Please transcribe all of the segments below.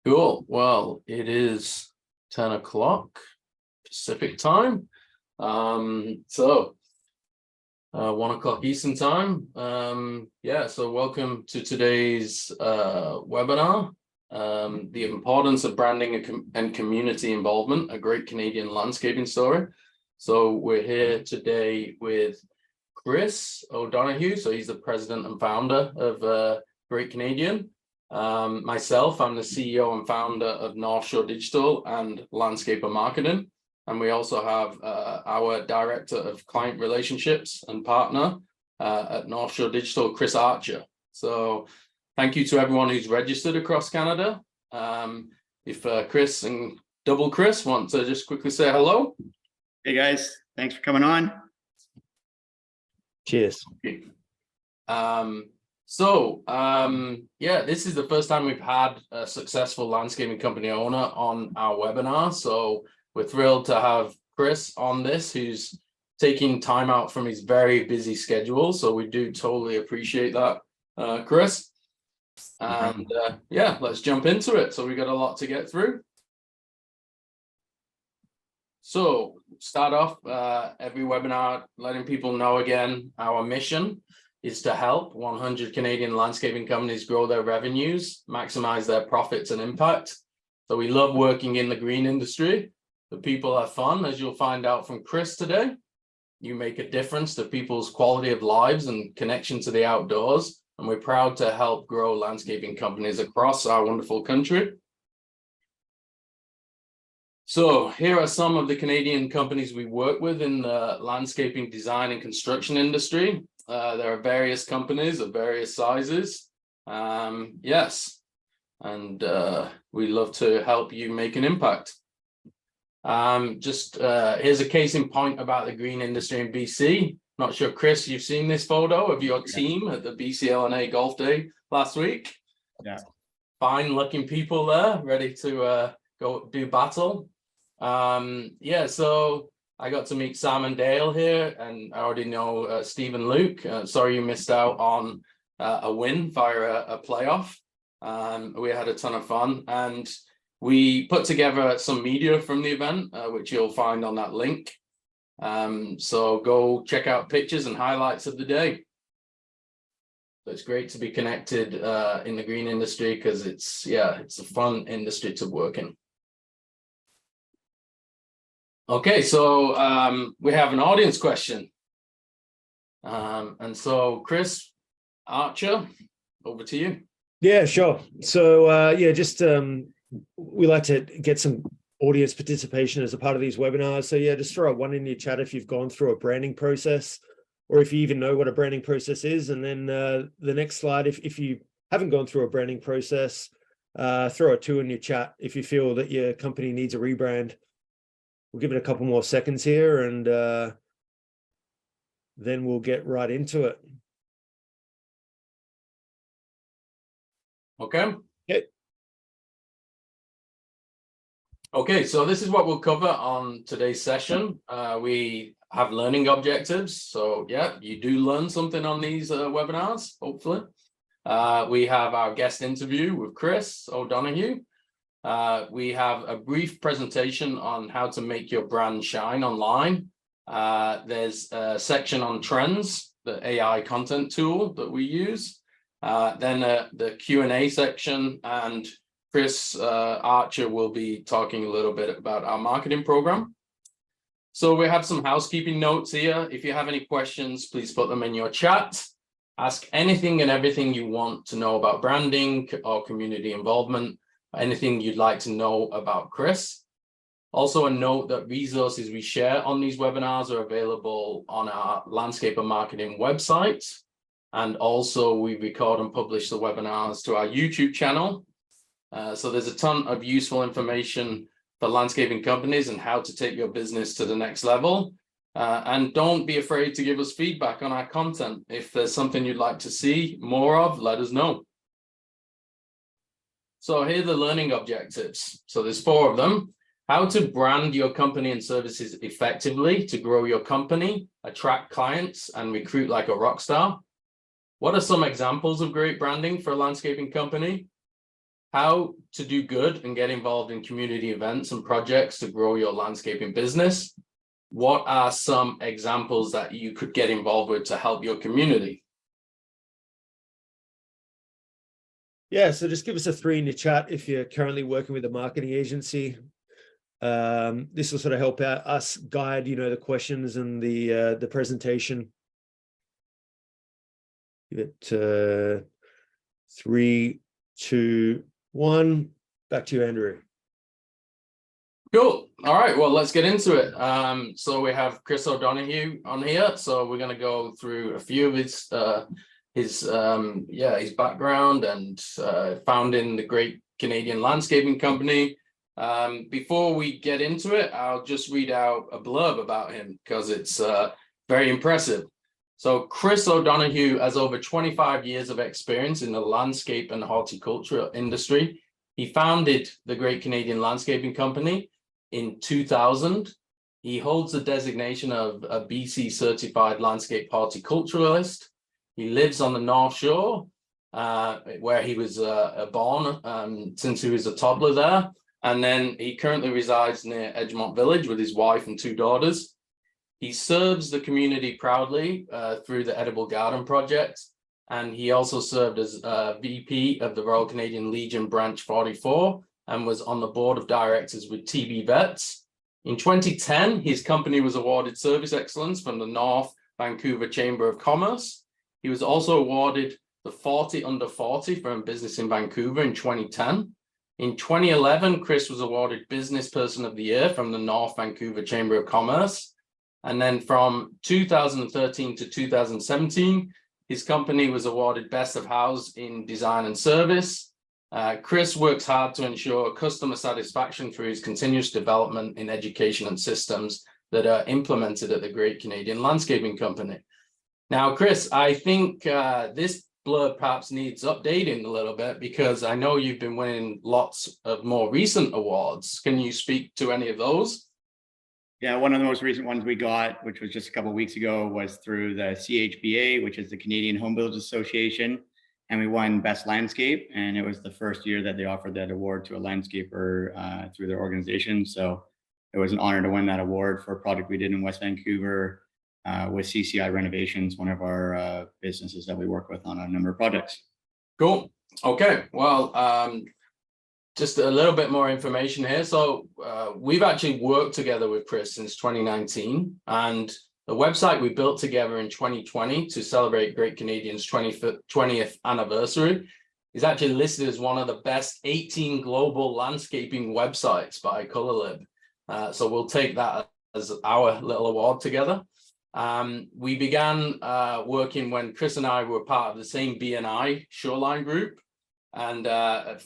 Cool. Well, it is 10 o'clock Pacific time. 1 o'clock Eastern time. So welcome to today's webinar, the importance of branding and community involvement, a great Canadian landscaping story. So we're here today with Chris O'Donoghue. So he's the president and founder of Great Canadian. Myself, I'm the CEO and founder of North Shore Digital and Landscaper Marketing. And we also have our director of client relationships and partner at North Shore Digital, Chris Archer. So thank you to everyone who's registered across Canada. If Chris and double Chris want to just quickly say hello. Hey guys, thanks for coming on. Cheers. Okay. This is the first time we've had a successful landscaping company owner on our webinar. So we're thrilled to have Chris on this, who's taking time out from his very busy schedule. So we do totally appreciate that, Chris. And let's jump into it. So we got a lot to get through. So start off every webinar, letting people know again, our mission is to help 100 Canadian landscaping companies grow their revenues, maximize their profits and impact. So we love working in the green industry. The people have fun, as you'll find out from Chris today. You make a difference to people's quality of lives and connection to the outdoors. And we're proud to help grow landscaping companies across our wonderful country. So here are some of the Canadian companies we work with in the landscaping design and construction industry. There are various companies of various sizes. We love to help you make an impact. Here's a case in point about the green industry in BC. Not sure, Chris, you've seen this photo of your team at the BC LNA Golf Day last week. Yeah. Fine looking people there, ready to go do battle. So I got to meet Sam and Dale here, and I already know Steve and Luke. Sorry you missed out on a win via a playoff. We had a ton of fun, and we put together some media from the event, which you'll find on that link. So go check out pictures and highlights of the day. So it's great to be connected in the green industry because it's a fun industry to work in. Okay, so we have an audience question. And so Chris Archer, over to you. Yeah, sure. So we like to get some audience participation as a part of these webinars. So just throw one in your chat if you've gone through a branding process, or if you even know what a branding process is. And then the next slide, if you haven't gone through a branding process, throw a 2 in your chat if you feel that your company needs a rebrand. We'll give it a couple more seconds here, and then we'll get right into it. Okay. Okay, so this is what we'll cover on today's session. We have learning objectives. So you do learn something on these webinars, hopefully. We have our guest interview with Chris O'Donoghue. We have a brief presentation on how to make your brand shine online. There's a section on trends, the AI content tool that we use. Then the Q&A section, and Chris Archer will be talking a little bit about our marketing program. So we have some housekeeping notes here. If you have any questions, please put them in your chat. Ask anything and everything you want to know about branding or community involvement. Anything you'd like to know about Chris. Also a note that resources we share on these webinars are available on our Landscaper Marketing website. And also we record and publish the webinars to our YouTube channel. So there's a ton of useful information for landscaping companies and how to take your business to the next level. And don't be afraid to give us feedback on our content. If there's something you'd like to see more of, let us know. So here are the learning objectives. So there's 4 of them. How to brand your company and services effectively to grow your company, attract clients, and recruit like a rock star. What are some examples of great branding for a landscaping company? how to do good and get involved in community events and projects to grow your landscaping business. What are some examples that you could get involved with to help your community? Yeah, so just give us a 3 in your chat if you're currently working with a marketing agency. This will sort of help out us guide, the questions and the presentation. Give it 3, 2, 1. Back to you, Andrew. Cool. All right, well, let's get into it. So we have Chris O'Donoghue on here. So we're going to go through a few of his background and founding the Great Canadian Landscaping Company. Before we get into it, I'll just read out a blurb about him because it's very impressive. So Chris O'Donoghue has over 25 years of experience in the landscape and horticulture industry. He founded the Great Canadian Landscaping Company in 2000. He holds the designation of a BC certified landscape horticulturalist. He lives on the North Shore, where he was born since he was a toddler there. And then he currently resides near Edgemont Village with his wife and 2 daughters. He serves the community proudly through the Edible Garden Project. And he also served as VP of the Royal Canadian Legion Branch 44 and was on the board of directors with TB Vets. In 2010, his company was awarded Service Excellence from the North Vancouver Chamber of Commerce. He was also awarded the 40 Under 40 from Business in Vancouver in 2010. In 2011, Chris was awarded Business Person of the Year from the North Vancouver Chamber of Commerce. And then from 2013 to 2017, his company was awarded Best of House in Design and Service. Chris works hard to ensure customer satisfaction through his continuous development in education and systems that are implemented at the Great Canadian Landscaping Company. Now, Chris, I think this blurb perhaps needs updating a little bit because I know you've been winning lots of more recent awards. Can you speak to any of those? Yeah, one of the most recent ones we got, which was just a couple of weeks ago, was through the CHBA, which is the Canadian Home Builders Association, and we won Best Landscape. And it was the first year that they offered that award to a landscaper through their organization. So it was an honor to win that award for a project we did in West Vancouver with CCI Renovations, one of our businesses that we work with on a number of projects. Cool. Okay. Well, just a little bit more information here. So we've actually worked together with Chris since 2019, and the website we built together in 2020 to celebrate Great Canadian's 20th anniversary is actually listed as one of the best 18 global landscaping websites by ColorLib. So we'll take that as our little award together. We began working when Chris and I were part of the same BNI shoreline group. And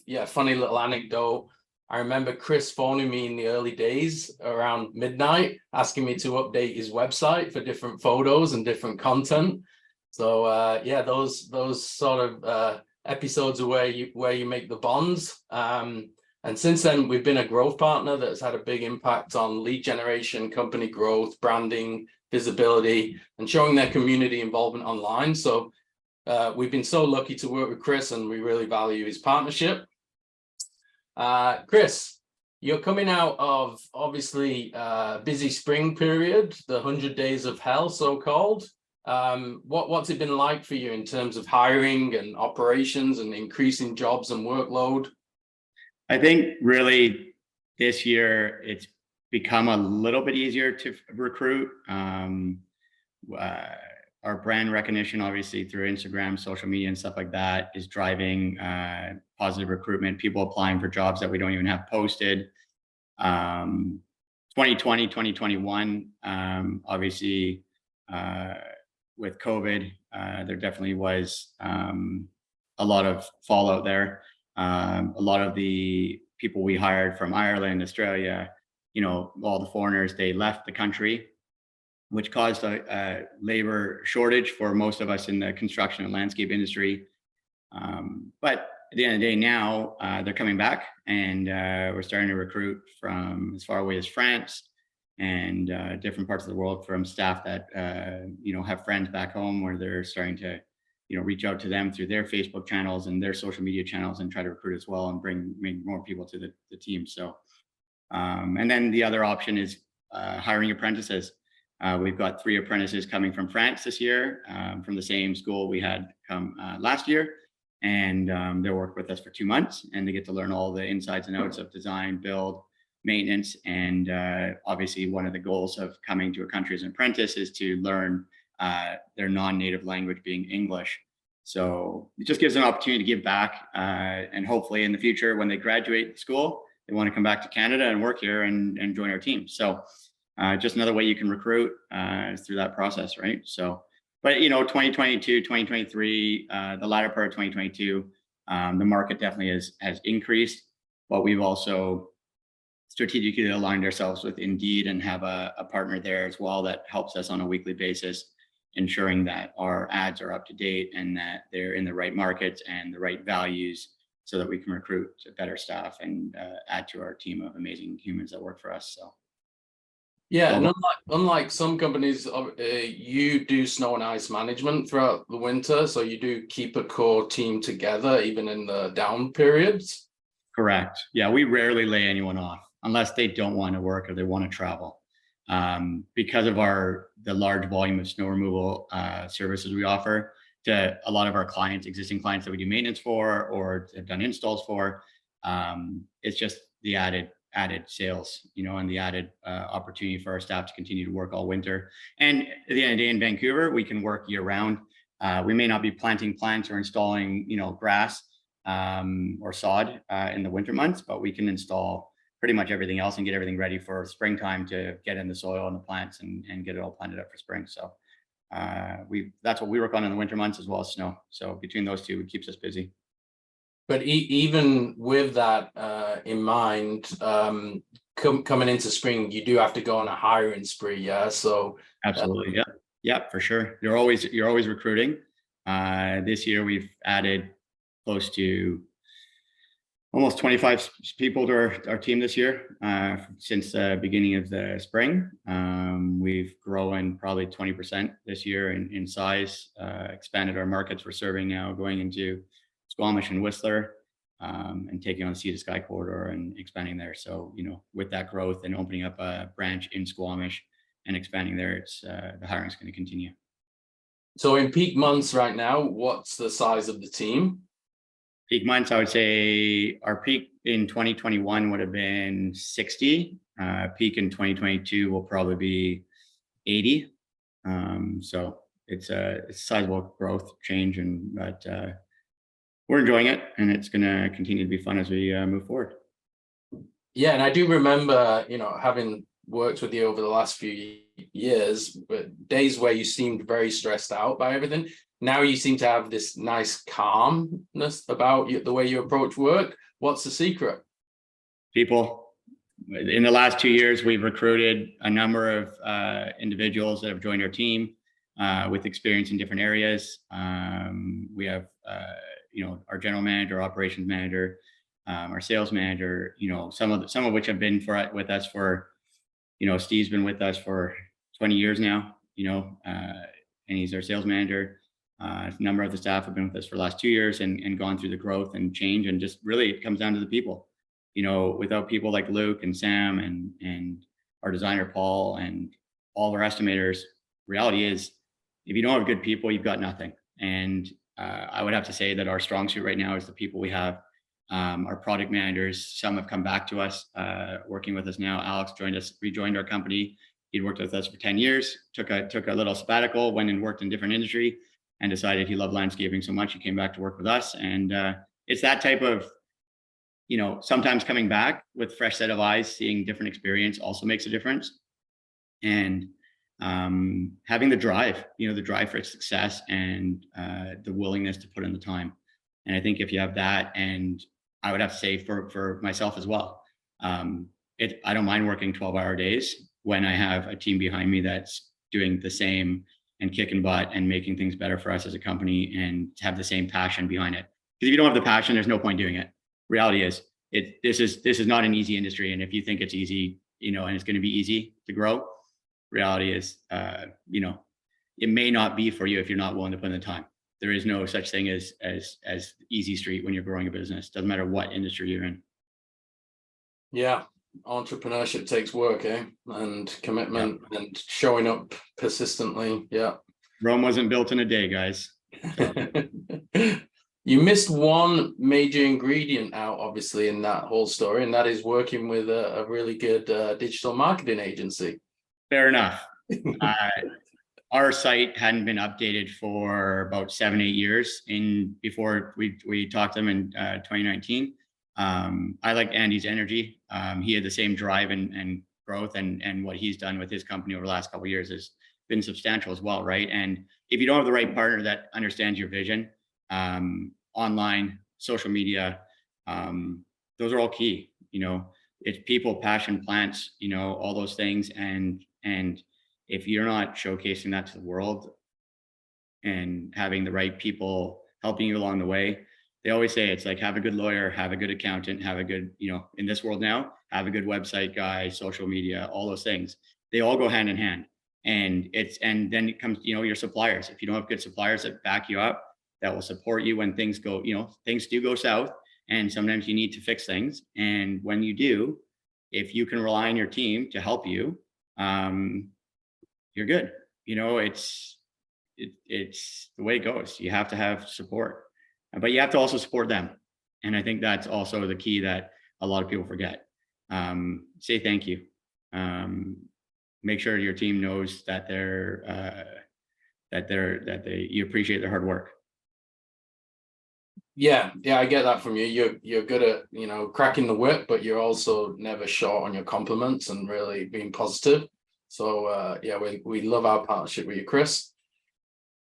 yeah, funny little anecdote. I remember Chris phoning me in the early days around midnight, asking me to update his website for different photos and different content. So yeah, those sort of episodes are where you make the bonds. And since then, we've been a growth partner that's had a big impact on lead generation, company growth, branding, visibility, and showing their community involvement online. So we've been so lucky to work with Chris, and we really value his partnership. Chris, you're coming out of obviously busy spring period, the 100 days of hell, so-called. What's it been like for you in terms of hiring and operations and increasing jobs and workload? I think really this year it's become a little bit easier to recruit. Our brand recognition, obviously through Instagram, social media and stuff like that, is driving positive recruitment, people applying for jobs that we don't even have posted. 2020, 2021, obviously with COVID, there definitely was a lot of fallout there. A lot of the people we hired from Ireland, Australia, all the foreigners, they left the country, which caused a labor shortage for most of us in the construction and landscape industry. But at the end of the day now, they're coming back, and we're starting to recruit from as far away as France and different parts of the world from staff that, have friends back home where they're starting to, reach out to them through their Facebook channels and their social media channels and try to recruit as well and bring more people to the team. So, and then the other option is hiring apprentices. We've got 3 apprentices coming from France this year, from the same school we had come last year. And they'll work with us for 2 months, and they get to learn all the insides and outs of design, build, maintenance. And obviously one of the goals of coming to a country as an apprentice is to learn their non-native language, being English. So it just gives them an opportunity to give back, and hopefully in the future, when they graduate school, they want to come back to Canada and work here and join our team. So just another way you can recruit through that process, right? So, but 2022, 2023, the latter part of 2022, the market definitely has increased, but we've also strategically aligned ourselves with Indeed and have a partner there as well that helps us on a weekly basis, ensuring that our ads are up to date and that they're in the right markets and the right values, so that we can recruit better staff and add to our team of amazing humans that work for us. So. Yeah, and unlike some companies, you do snow and ice management throughout the winter, so you do keep a core team together even in the down periods. Correct. Yeah, we rarely lay anyone off unless they don't want to work or they want to travel. Because of the large volume of snow removal services we offer to a lot of our clients, existing clients that we do maintenance for or have done installs for, it's just the added sales, and the added opportunity for our staff to continue to work all winter. And at the end of the day, in Vancouver, we can work year round. We may not be planting plants or installing, grass or sod in the winter months, but we can install pretty much everything else and get everything ready for springtime to get in the soil and the plants and get it all planted up for spring. So that's what we work on in the winter months as well as snow. So between those two, it keeps us busy. But even with that in mind, coming into spring, you do have to go on a hiring spree, yeah? So absolutely, yeah, for sure. You're always recruiting. This year we've added close to almost 25 people to our team this year. Since the beginning of the spring, we've grown probably 20% this year in size, expanded our markets we're serving now, going into Squamish and Whistler, and taking on the Sea to Sky corridor and expanding there. So, with that growth and opening up a branch in Squamish and expanding there, it's the hiring is going to continue. So in peak months right now, what's the size of the team? Peak months, I would say our peak in 2021 would have been 60. Peak in 2022 will probably be 80. So it's a sizable growth change, but we're enjoying it, and it's going to continue to be fun as we move forward. Yeah, and I do remember, having worked with you over the last few years, but days where you seemed very stressed out by everything. Now you seem to have this nice calmness about you, the way you approach work. What's the secret? People. In the last 2 years, we've recruited a number of individuals that have joined our team with experience in different areas. We have, our general manager, operations manager, our sales manager. Some of which have been with us for, Steve's been with us for 20 years now. And he's our sales manager. A number of the staff have been with us for the last 2 years and gone through the growth and change, and just really it comes down to the people. Without people like Luke and Sam and our designer Paul and all our estimators, reality is if you don't have good people, you've got nothing. And I would have to say that our strong suit right now is the people we have. Our product managers, some have come back to us, working with us now. Alex rejoined our company. He'd worked with us for 10 years, took a little sabbatical, went and worked in different industry, and decided he loved landscaping so much he came back to work with us. And it's that type of, sometimes coming back with a fresh set of eyes, seeing different experience also makes a difference. And having the drive, the drive for success and the willingness to put in the time. And I think if you have that, and I would have to say for myself as well, I don't mind working 12-hour days when I have a team behind me that's doing the same and kicking butt and making things better for us as a company, and have the same passion behind it. Because if you don't have the passion, there's no point doing it. Reality is, this is not an easy industry. And if you think it's easy, and it's going to be easy to grow, reality is, it may not be for you if you're not willing to put in the time. there is no such thing as easy street when you're growing a business. Doesn't matter what industry you're in. Yeah, entrepreneurship takes work, and commitment, and showing up persistently. Yeah. Rome wasn't built in a day, guys. So. You missed one major ingredient out, obviously, in that whole story, and that is working with a really good digital marketing agency. Fair enough. Our site hadn't been updated for about 7-8 years before we talked to them in 2019. I like Andy's energy. He had the same drive and growth, and what he's done with his company over the last couple of years has been substantial as well, right? And if you don't have the right partner that understands your vision, online, social media, those are all key. It's people, passion, plants, all those things. And if you're not showcasing that to the world and having the right people helping you along the way, they always say it's like, have a good lawyer, have a good accountant, have a good, in this world now, have a good website guy, social media, all those things. They all go hand in hand. And then it comes, your suppliers. If you don't have good suppliers that back you up, that will support you when things go, things do go south, and sometimes you need to fix things. And when you do, if you can rely on your team to help you, you're good. It's the way it goes. You have to have support, but you have to also support them. And I think that's also the key that a lot of people forget. Say thank you. Make sure your team knows that you appreciate their hard work. Yeah, I get that from you. You're good at cracking the whip, but you're also never short on your compliments and really being positive. So we love our partnership with you, Chris.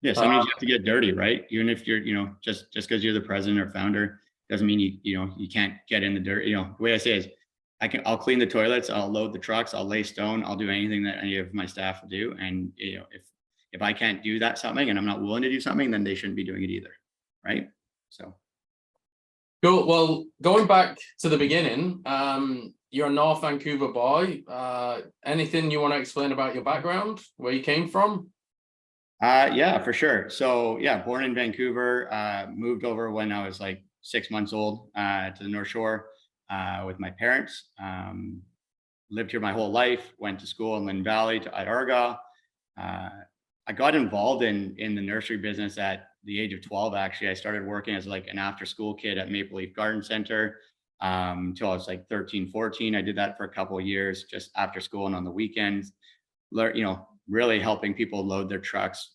Yeah, sometimes you have to get dirty, right? Even if you're just because you're the president or founder doesn't mean you can't get in the dirt. The way I say is, I'll clean the toilets, I'll load the trucks, I'll lay stone, I'll do anything that any of my staff will do. And if I can't do that something and I'm not willing to do something, then they shouldn't be doing it either, right? So cool. Well, going back to the beginning, you're a North Vancouver boy. Anything you want to explain about your background, where you came from? Yeah, for sure. So born in Vancouver, moved over when I was like 6 months old to the North Shore with my parents. Lived here my whole life, went to school in Lynn Valley at Argyle. I got involved in the nursery business at the age of 12. Actually, I started working as like an after school kid at Maple Leaf Garden Center until I was like 13, 14. I did that for a couple of years, just after school and on the weekends, really helping people load their trucks,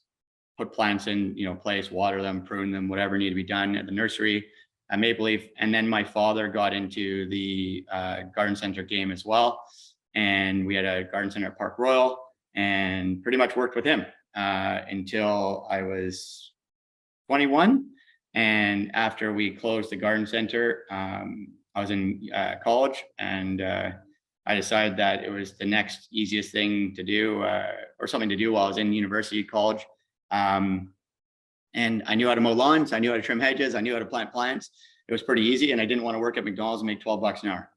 put plants in, place, water them, prune them, whatever needed to be done at the nursery at Maple Leaf. And then my father got into the garden center game as well. And we had a garden center at Park Royal and pretty much worked with him until I was 21. And after we closed the garden center, I was in college, and I decided that it was the next easiest thing to do or something to do while I was in university, college. And I knew how to mow lawns. I knew how to trim hedges. I knew how to plant plants. It was pretty easy. And I didn't want to work at McDonald's and make $12 an hour.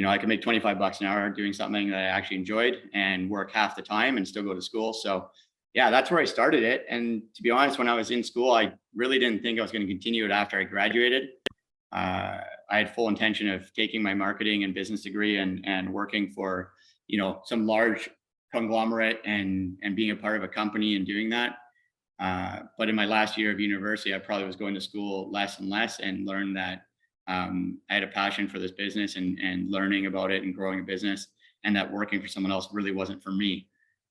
I could make $25 an hour doing something that I actually enjoyed and work half the time and still go to school. So yeah, that's where I started it. And to be honest, when I was in school, I really didn't think I was going to continue it after I graduated. I had full intention of taking my marketing and business degree and working for, some large conglomerate and being a part of a company and doing that. But in my last year of university, I probably was going to school less and less, and learned that I had a passion for this business and learning about it and growing a business, and that working for someone else really wasn't for me.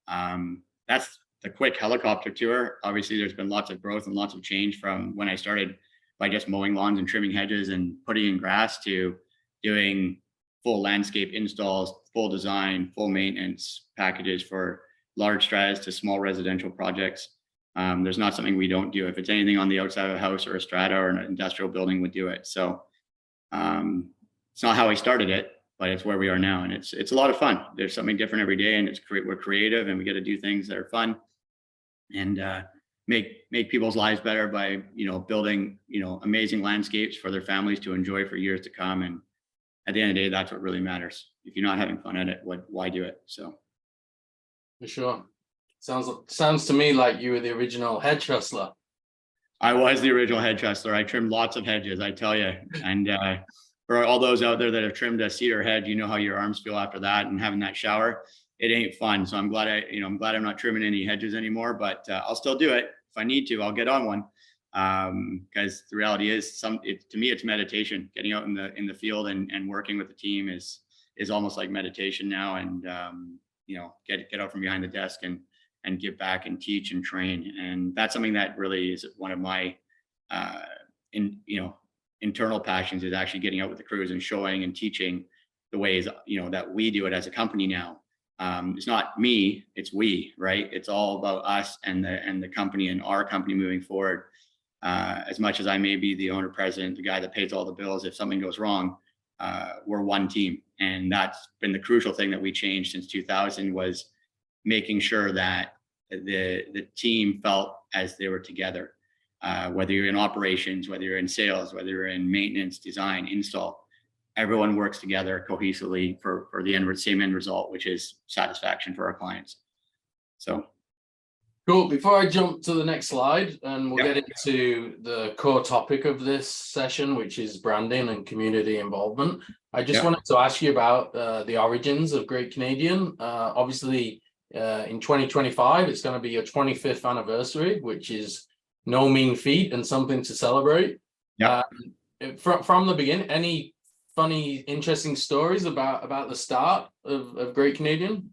That's the quick helicopter tour. Obviously, there's been lots of growth and lots of change from when I started by just mowing lawns and trimming hedges and putting in grass to doing full landscape installs, full design, full maintenance packages for large stratas to small residential projects. There's not something we don't do. If it's anything on the outside of a house or a strata or an industrial building, we do it. So it's not how I started it, but it's where we are now. And it's a lot of fun. There's something different every day, and we're creative, and we get to do things that are fun and make people's lives better by, building, amazing landscapes for their families to enjoy for years to come. And at the end of the day, that's what really matters. If you're not having fun at it, why do it? So. For sure. Sounds to me like you were the original hedge hustler. I was the original hedge hustler. I trimmed lots of hedges, I tell you. And for all those out there that have trimmed a cedar hedge, you know how your arms feel after that, and having that shower, it ain't fun. So I'm glad I'm glad I'm not trimming any hedges anymore, but I'll still do it. If I need to, I'll get on one. Because the reality is to me, it's meditation. Getting out in the field and working with the team is almost like meditation now. And get out from behind the desk and give back and teach and train. And that's something that really is one of my internal passions, is actually getting out with the crews and showing and teaching the ways that we do it as a company now. It's not me, it's we, right? It's all about us and the company and our company moving forward. As much as I may be the owner, president, the guy that pays all the bills, if something goes wrong, we're one team. And that's been the crucial thing that we changed since 2000, was making sure that the team felt as they were together. Whether you're in operations, whether you're in sales, whether you're in maintenance, design, install, everyone works together cohesively for the same end result, which is satisfaction for our clients. So cool. Before I jump to the next slide, and we'll Yep. get into the core topic of this session, which is branding and community involvement, I just Yep. wanted to ask you about the origins of Great Canadian. Obviously, in 2025, it's going to be your 25th anniversary, which is no mean feat and something to celebrate. Yeah. From the beginning, any funny, interesting stories about the start of Great Canadian?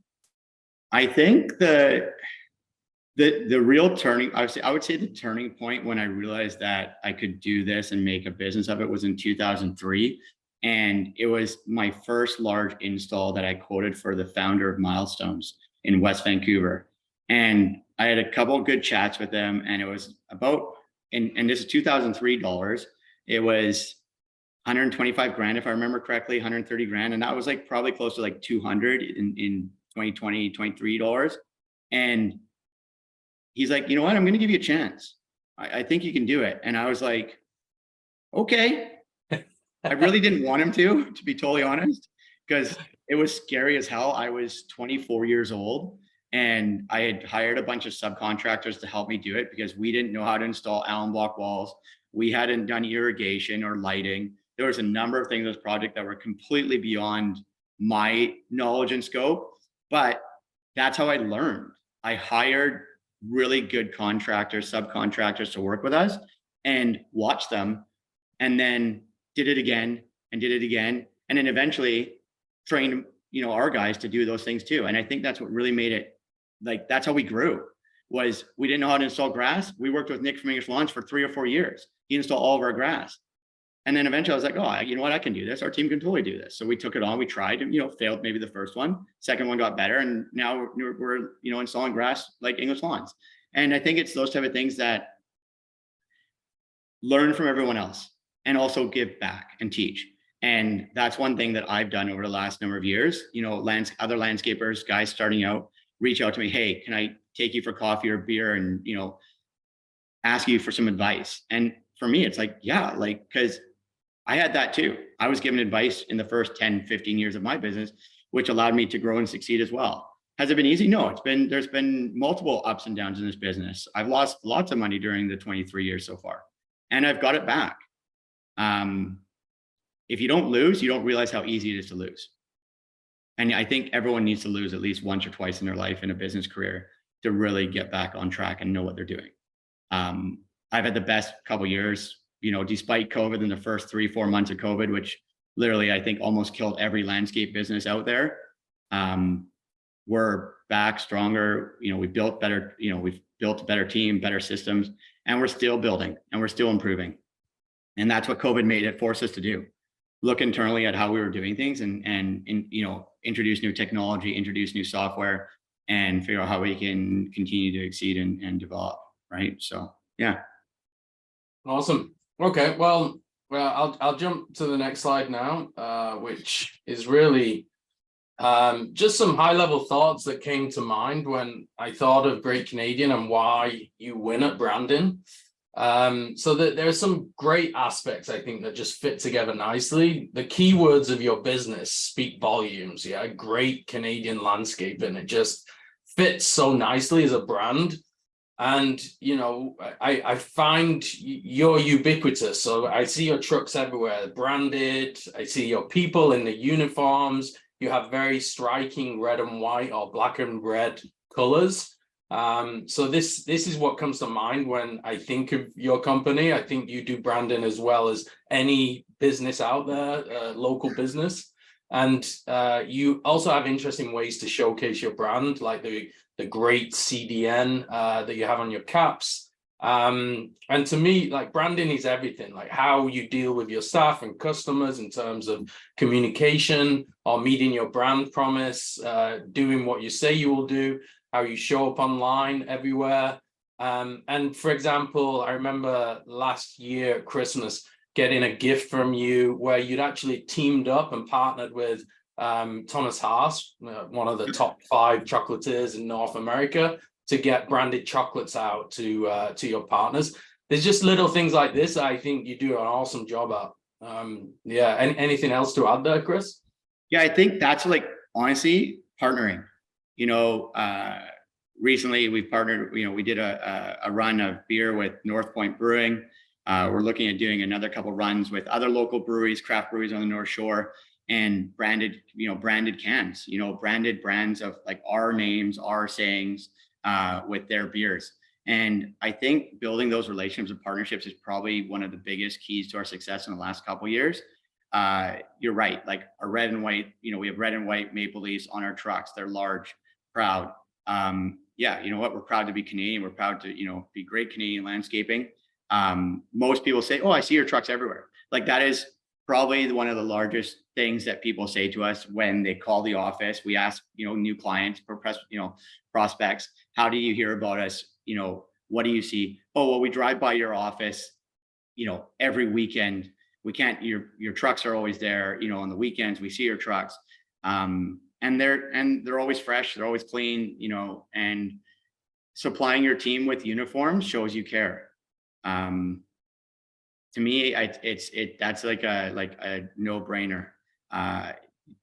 I think the real turning, I would say the turning point when I realized that I could do this and make a business of it was in 2003. And it was my first large install that I quoted for the founder of Milestones in West Vancouver. And I had a couple of good chats with them, and it was about, and this is 2003 dollars. It was 125 grand, if I remember correctly, 130 grand. And that was like probably close to like 200 in 2020, 23 dollars. And he's like, you know what? I'm going to give you a chance. I think you can do it. And I was like, okay. I really didn't want him to be totally honest, because it was scary as hell. I was 24 years old, and I had hired a bunch of subcontractors to help me do it because we didn't know how to install Allen block walls. We hadn't done irrigation or lighting. There was a number of things in this project that were completely beyond my knowledge and scope, but that's how I learned. I hired really good contractors, subcontractors to work with us and watched them, and then did it again and did it again. And then eventually trained, our guys to do those things too. And I think that's what really made it, like, that's how we grew. Was we didn't know how to install grass. We worked with Nick from English Lawns for 3 or 4 years. He installed all of our grass. And then eventually I was like, oh, you know what? I can do this. Our team can totally do this. So we took it on, we tried and, failed maybe the first one, second one got better. And now we're installing grass like English Lawns. And I think it's those type of things that learn from everyone else and also give back and teach. And that's one thing that I've done over the last number of years. Other landscapers, guys starting out, reach out to me, hey, can I take you for coffee or beer and, ask you for some advice? And for me, it's like, yeah, because I had that too. I was given advice in the first 10, 15 years of my business, which allowed me to grow and succeed as well. Has it been easy? No, there's been multiple ups and downs in this business. I've lost lots of money during the 23 years so far, and I've got it back. If you don't lose, you don't realize how easy it is to lose. And I think everyone needs to lose at least once or twice in their life in a business career to really get back on track and know what they're doing. I've had the best couple of years, despite COVID in the first 3-4 months of COVID, which literally I think almost killed every landscape business out there. We're back stronger. We've built better, we've built a better team, better systems, and we're still building and we're still improving. And that's what COVID made it force us to do. Look internally at how we were doing things and introduce new technology, introduce new software, and figure out how we can continue to exceed and develop. Right. So, yeah. Awesome. Okay. Well, I'll jump to the next slide now, which is really just some high level thoughts that came to mind when I thought of Great Canadian and why you win at branding. So that there are some great aspects, I think, that just fit together nicely. The keywords of your business speak volumes. Yeah, Great Canadian landscaping. It just fits so nicely as a brand. And, you know, I find you're ubiquitous. So I see your trucks everywhere, branded. I see your people in the uniforms. You have very striking red and white or black and red colors. So this is what comes to mind when I think of your company. I think you do branding as well as any business out there, local business. And you also have interesting ways to showcase your brand, like the great CDN that you have on your caps. And to me, like, branding is everything, like how you deal with your staff and customers in terms of communication or meeting your brand promise, doing what you say you will do, how you show up online everywhere. And for example, I remember last year at Christmas getting a gift from you where you'd actually teamed up and partnered with Thomas Haas, one of the top 5 chocolatiers in North America, to get branded chocolates out to your partners. There's just little things like this I think you do an awesome job at. Yeah, anything else to add there, Chris? Yeah, I think that's like, honestly, partnering. You know, recently we've partnered, you know, we did a run of beer with North Point Brewing. We're looking at doing another couple runs with other local breweries, craft breweries on the North Shore, and branded, you know, branded cans, you know, branded brands of like our names, our sayings with their beers. And I think building those relationships and partnerships is probably one of the biggest keys to our success in the last couple of years. You're right, like our red and white, you know, we have red and white Maple Leafs on our trucks. They're large, proud. Yeah, you know what? We're proud to be Canadian. We're proud to, you know, be great Canadian landscaping. Most people say, oh, I see your trucks everywhere. Like, that is probably one of the largest things that people say to us when they call the office. We ask, you know, new clients, you know, prospects, how do you hear about us? You know, what do you see? Oh, well, we drive by your office, you know, every weekend. We can't, your trucks are always there, you know, on the weekends, we see your trucks. And they're always fresh, they're always clean, you know, and supplying your team with uniforms shows you care. To me, that's like a no-brainer.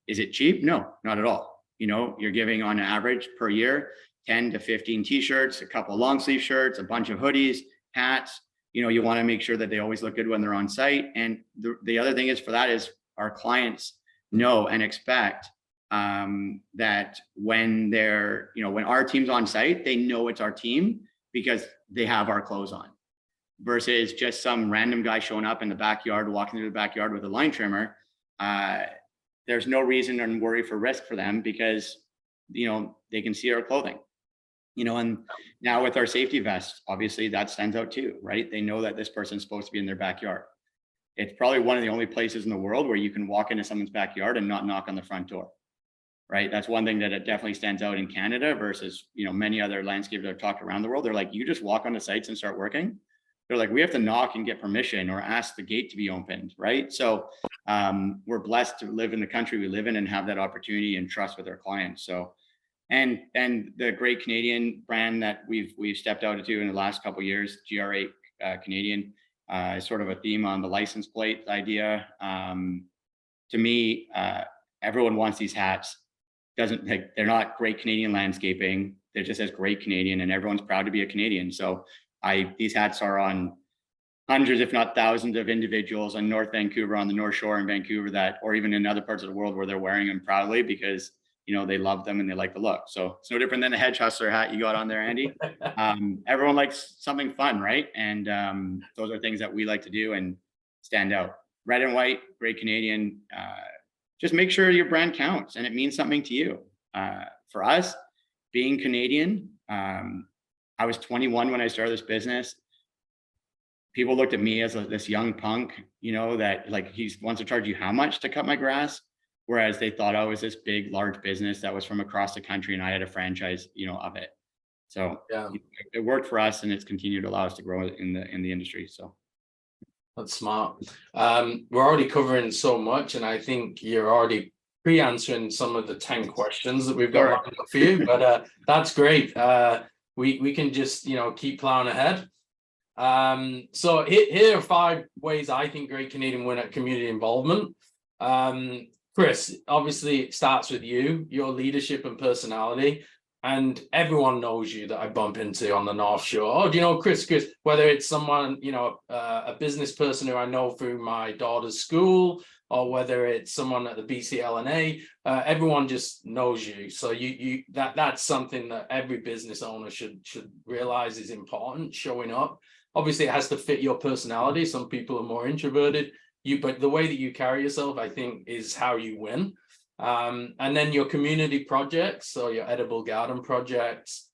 Is it cheap? No, not at all. You know, you're giving on average per year 10 to 15 t-shirts, a couple of long sleeve shirts, a bunch of hoodies, hats. You know, you want to make sure that they always look good when they're on site. And the other thing is for that is our clients know and expect that when they're, you know, when our team's on site, they know it's our team because they have our clothes on, versus just some random guy showing up in the backyard, walking through the backyard with a line trimmer. There's no reason and worry for risk for them because, you know, they can see our clothing, you know. And now with our safety vests, obviously that stands out too, right? They know that this person's supposed to be in their backyard. It's probably one of the only places in the world where you can walk into someone's backyard and not knock on the front door, right? That's one thing that it definitely stands out in Canada versus, you know, many other landscapers I've talked around the world. They're like, you just walk on the sites and start working. They're like, we have to knock and get permission or ask the gate to be opened, right? So we're blessed to live in the country we live in and have that opportunity and trust with our clients. So, and the great Canadian brand that we've stepped out into in the last couple of years, GR8 Canadian, is sort of a theme on the license plate idea. To me, everyone wants these hats. They're not great Canadian landscaping. They're just as great Canadian, and everyone's proud to be a Canadian. So these hats are on hundreds, if not thousands, of individuals in North Vancouver, on the North Shore in Vancouver, or even in other parts of the world where they're wearing them proudly because, you know, they love them and they like the look. So it's no different than the hedge hustler hat you got on there, Andy. Everyone likes something fun, right? And those are things that we like to do and stand out. Red and white, great Canadian. Just make sure your brand counts and it means something to you. For us, being Canadian, I was 21 when I started this business. People looked at me as this young punk, you know, that like he wants to charge you how much to cut my grass, whereas they thought I was this big, large business that was from across the country and I had a franchise, you know, of it. So yeah, it worked for us, and it's continued to allow us to grow in the industry. So that's smart. We're already covering so much, and I think you're already pre-answering some of the 10 questions that we've got lined up for you. But that's great. We can just, you know, keep plowing ahead. So here are 5 ways I think great Canadian win at community involvement. Chris, obviously it starts with you, your leadership and personality. and everyone knows you that I bump into on the North Shore. Oh, do you know Chris? Whether it's someone, you know, a business person who I know through my daughter's school, or whether it's someone at the BCLNA, everyone just knows you. So that's something that every business owner should realize is important. Showing up, obviously, it has to fit your personality. Some people are more introverted. But the way that you carry yourself, I think, is how you win. And then your community projects, so your edible garden projects,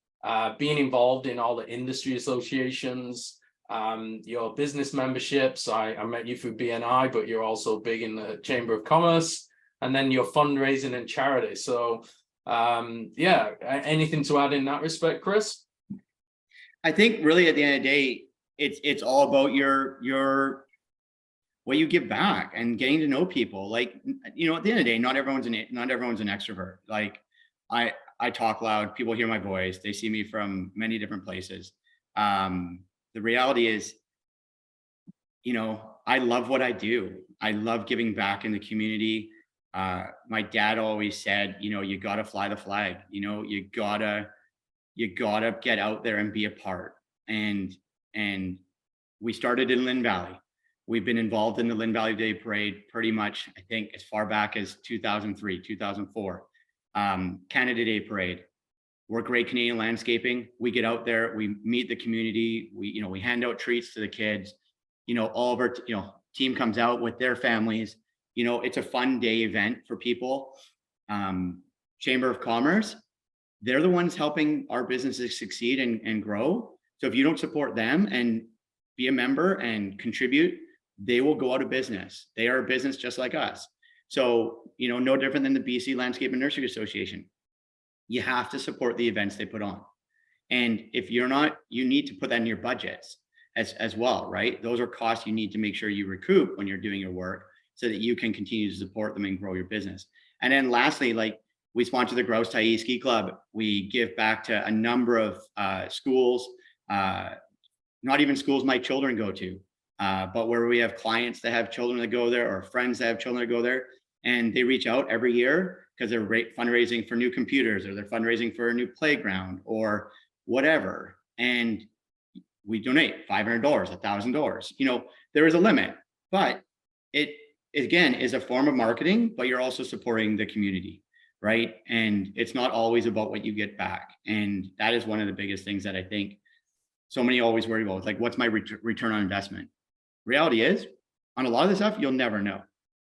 being involved in all the industry associations, your business memberships. I met you through BNI, but you're also big in the Chamber of Commerce, and then your fundraising and charity. So yeah, anything to add in that respect, Chris? I think really at the end of the day, it's all about your what you give back and getting to know people. Like, you know, at the end of the day, not everyone's an extrovert. Like I talk loud, people hear my voice, they see me from many different places. The reality is, you know, I love what I do. I love giving back in the community. My dad always said, you know, you got to fly the flag, you know, you gotta get out there and be a part. And we started in Lynn Valley. We've been involved in the Lynn Valley Day Parade pretty much, I think, as far back as 2003, 2004. Canada Day Parade. We're Great Canadian Landscaping. We get out there, we meet the community, we hand out treats to the kids. You know, all of our team comes out with their families. You know, it's a fun day event for people. Chamber of Commerce, they're the ones helping our businesses succeed and grow. So if you don't support them and be a member and contribute, they will go out of business. They are a business just like us. So, you know, no different than the BC Landscape and Nursery Association. You have to support the events they put on. And if you're not, you need to put that in your budgets as well, right? Those are costs you need to make sure you recoup when you're doing your work so that you can continue to support them and grow your business. And then lastly, like, we sponsor the Grouse Tyee Ski Club. We give back to a number of schools, not even schools my children go to, but where we have clients that have children that go there or friends that have children that go there, and they reach out every year because they're fundraising for new computers or they're fundraising for a new playground or whatever. And we donate $500, $1,000. You know, there is a limit, but it again is a form of marketing, but you're also supporting the community, right? And it's not always about what you get back. And that is one of the biggest things that I think so many always worry about. Like, what's my return on investment? Reality is, on a lot of this stuff, you'll never know,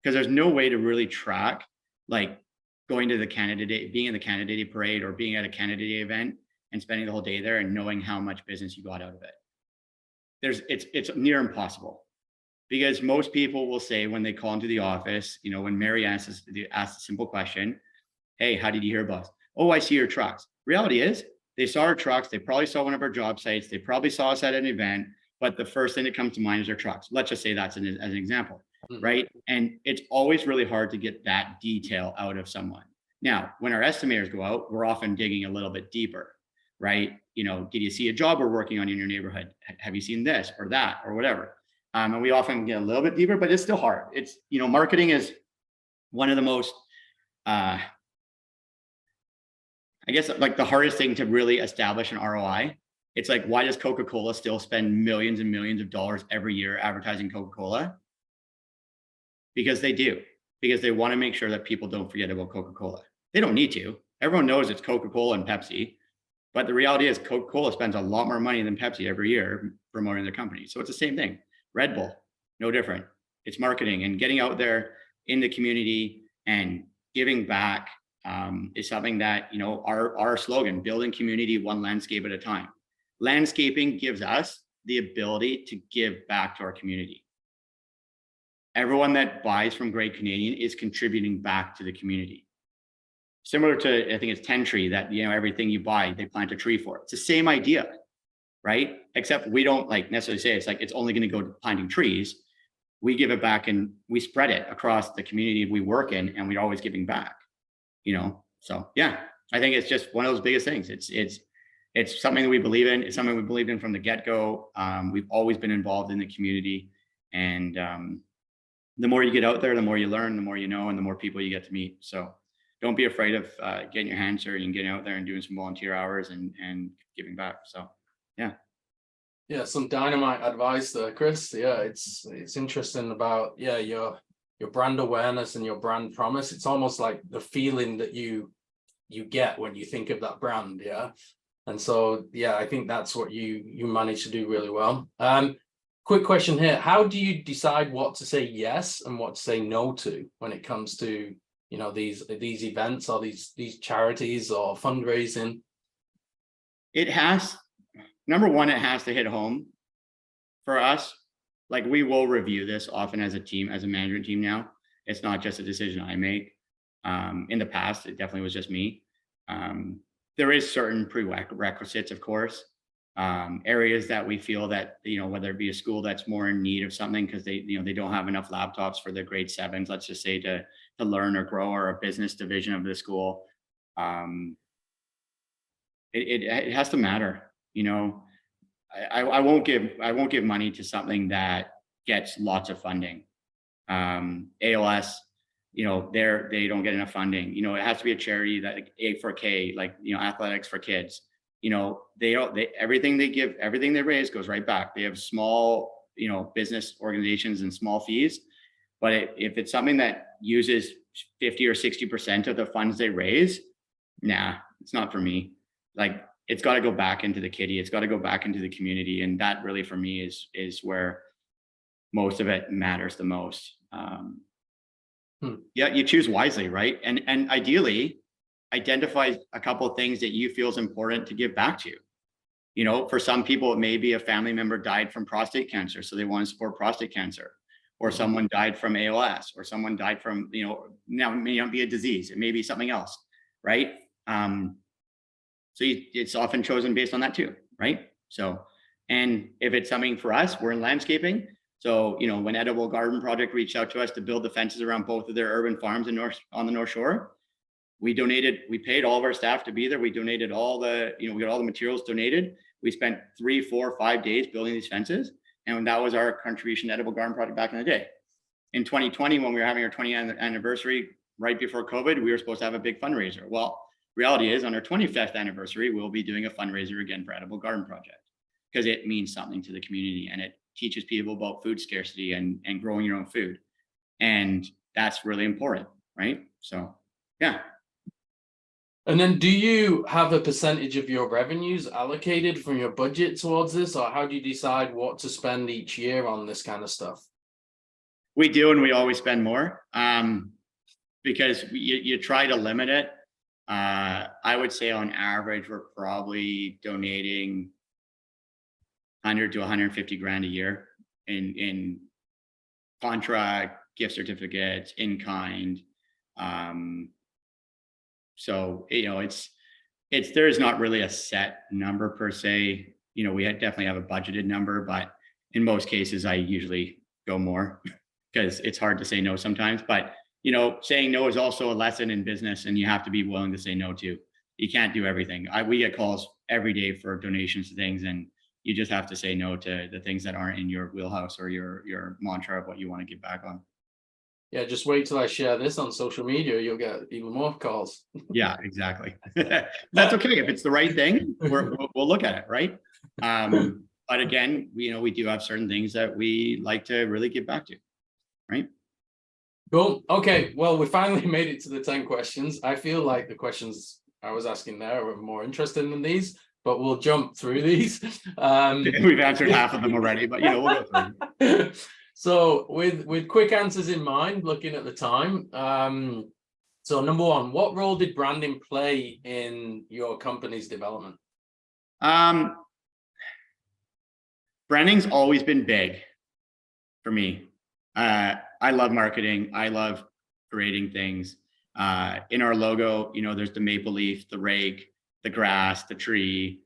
because there's no way to really track, like, going to the Canada Day, being in the Canada Day Parade or being at a Canada Day event and spending the whole day there and knowing how much business you got out of it. It's near impossible, because most people will say when they call into the office, you know, when Mary asks the simple question, hey, how did you hear about us? Oh, I see your trucks. Reality is, they saw our trucks. They probably saw one of our job sites. They probably saw us at an event, but the first thing that comes to mind is our trucks. Let's just say that's as an example, right? And it's always really hard to get that detail out of someone. Now, when our estimators go out, we're often digging a little bit deeper, right? You know, did you see a job we're working on in your neighborhood? Have you seen this or that or whatever? And we often get a little bit deeper, but it's still hard. It's, you know, marketing is one of the most, I guess, like, the hardest thing to really establish an ROI. It's like, why does Coca-Cola still spend millions and millions of dollars every year advertising Coca-Cola? Because they do, because they want to make sure that people don't forget about Coca-Cola. They don't need to. Everyone knows it's Coca-Cola and Pepsi, but the reality is Coca-Cola spends a lot more money than Pepsi every year promoting their company. So it's the same thing. Red Bull, no different. It's marketing and getting out there in the community and giving back is something that, you know, our slogan, building community one landscape at a time. Landscaping gives us the ability to give back to our community. Everyone that buys from Great Canadian is contributing back to the community. Similar to, I think it's 10 Tree, that, you know, everything you buy, they plant a tree for. It's the same idea, right? Except we don't, like, necessarily say it's like it's only going to go to planting trees. We give it back and we spread it across the community we work in, and we're always giving back, you know? So yeah, I think it's just one of those biggest things. It's something that we believe in. It's something we believed in from the get-go. We've always been involved in the community, and the more you get out there, the more you learn, the more you know, and the more people you get to meet. So don't be afraid of getting your hands dirty and getting out there and doing some volunteer hours and giving back. So, yeah. Yeah, some dynamite advice there, Chris. Yeah, it's interesting about your brand awareness and your brand promise. It's almost like the feeling that you get when you think of that brand. Yeah. And so, yeah, I think that's what you managed to do really well. Quick question here. How do you decide what to say yes and what to say no to when it comes to, you know, these events or these charities or fundraising? It has, number one, it has to hit home for us. Like, we will review this often as a team, as a management team now. It's not just a decision I make. In the past, it definitely was just me. There is certain prerequisites, of course, areas that we feel that, you know, whether it be a school that's more in need of something because they, you know, they don't have enough laptops for their grade 7s, let's just say, to learn or grow, or a business division of the school. It has to matter, you know. I won't give money to something that gets lots of funding. ALS, you know, they don't get enough funding. You know, it has to be a charity that, like A4K, like, you know, athletics for kids. You know, everything they raise goes right back. They have small, you know, business organizations and small fees, but if it's something that uses 50 or 60% of the funds they raise, nah, it's not for me. Like, it's got to go back into the kitty. It's got to go back into the community. And that really, for me, is where most of it matters the most. Yeah, you choose wisely, right? And ideally identify a couple of things that you feel is important to give back to. You know, for some people, it may be a family member died from prostate cancer, so they want to support prostate cancer, or someone died from ALS, or someone died from, you know, now it may not be a disease, it may be something else, right? So it's often chosen based on that too, right? So, and if it's something for us, we're in landscaping. So, you know, when Edible Garden Project reached out to us to build the fences around both of their urban farms on the North Shore, we paid all of our staff to be there. We donated all the, you know, we got all the materials donated. We spent 3, 4, 5 days building these fences. And that was our contribution to Edible Garden Project back in the day. In 2020, when we were having our 20th anniversary, right before COVID, we were supposed to have a big fundraiser. Well, reality is, on our 25th anniversary, we'll be doing a fundraiser again for Edible Garden Project, because it means something to the community and it teaches people about food scarcity and growing your own food. And that's really important, right? So, yeah. And then, do you have a percentage of your revenues allocated from your budget towards this, or how do you decide what to spend each year on this kind of stuff? We do, and we always spend more, because you try to limit it. I would say on average, we're probably donating 100 to 150 grand a year in contract, gift certificates, in kind. So, you know, there is not really a set number per se. You know, we definitely have a budgeted number, but in most cases, I usually go more because it's hard to say no sometimes. But, you know, saying no is also a lesson in business, and you have to be willing to say no to. You can't do everything. We get calls every day for donations to things, and you just have to say no to the things that aren't in your wheelhouse or your mantra of what you want to give back on. Yeah, just wait till I share this on social media, you'll get even more calls. Yeah, exactly. That's okay. If it's the right thing, we'll look at it, right? But again, you know, we do have certain things that we like to really give back to, right? Cool. Okay, well, we finally made it to the 10 questions. I feel like the questions I was asking there were more interesting than these, but we'll jump through these. We've answered half of them already, but, you know, we'll go through. So with quick answers in mind, looking at the time. So number one, what role did branding play in your company's development? Branding's always been big for me. I love marketing. I love creating things. In our logo, you know, there's the maple leaf, the rake, the grass, the tree.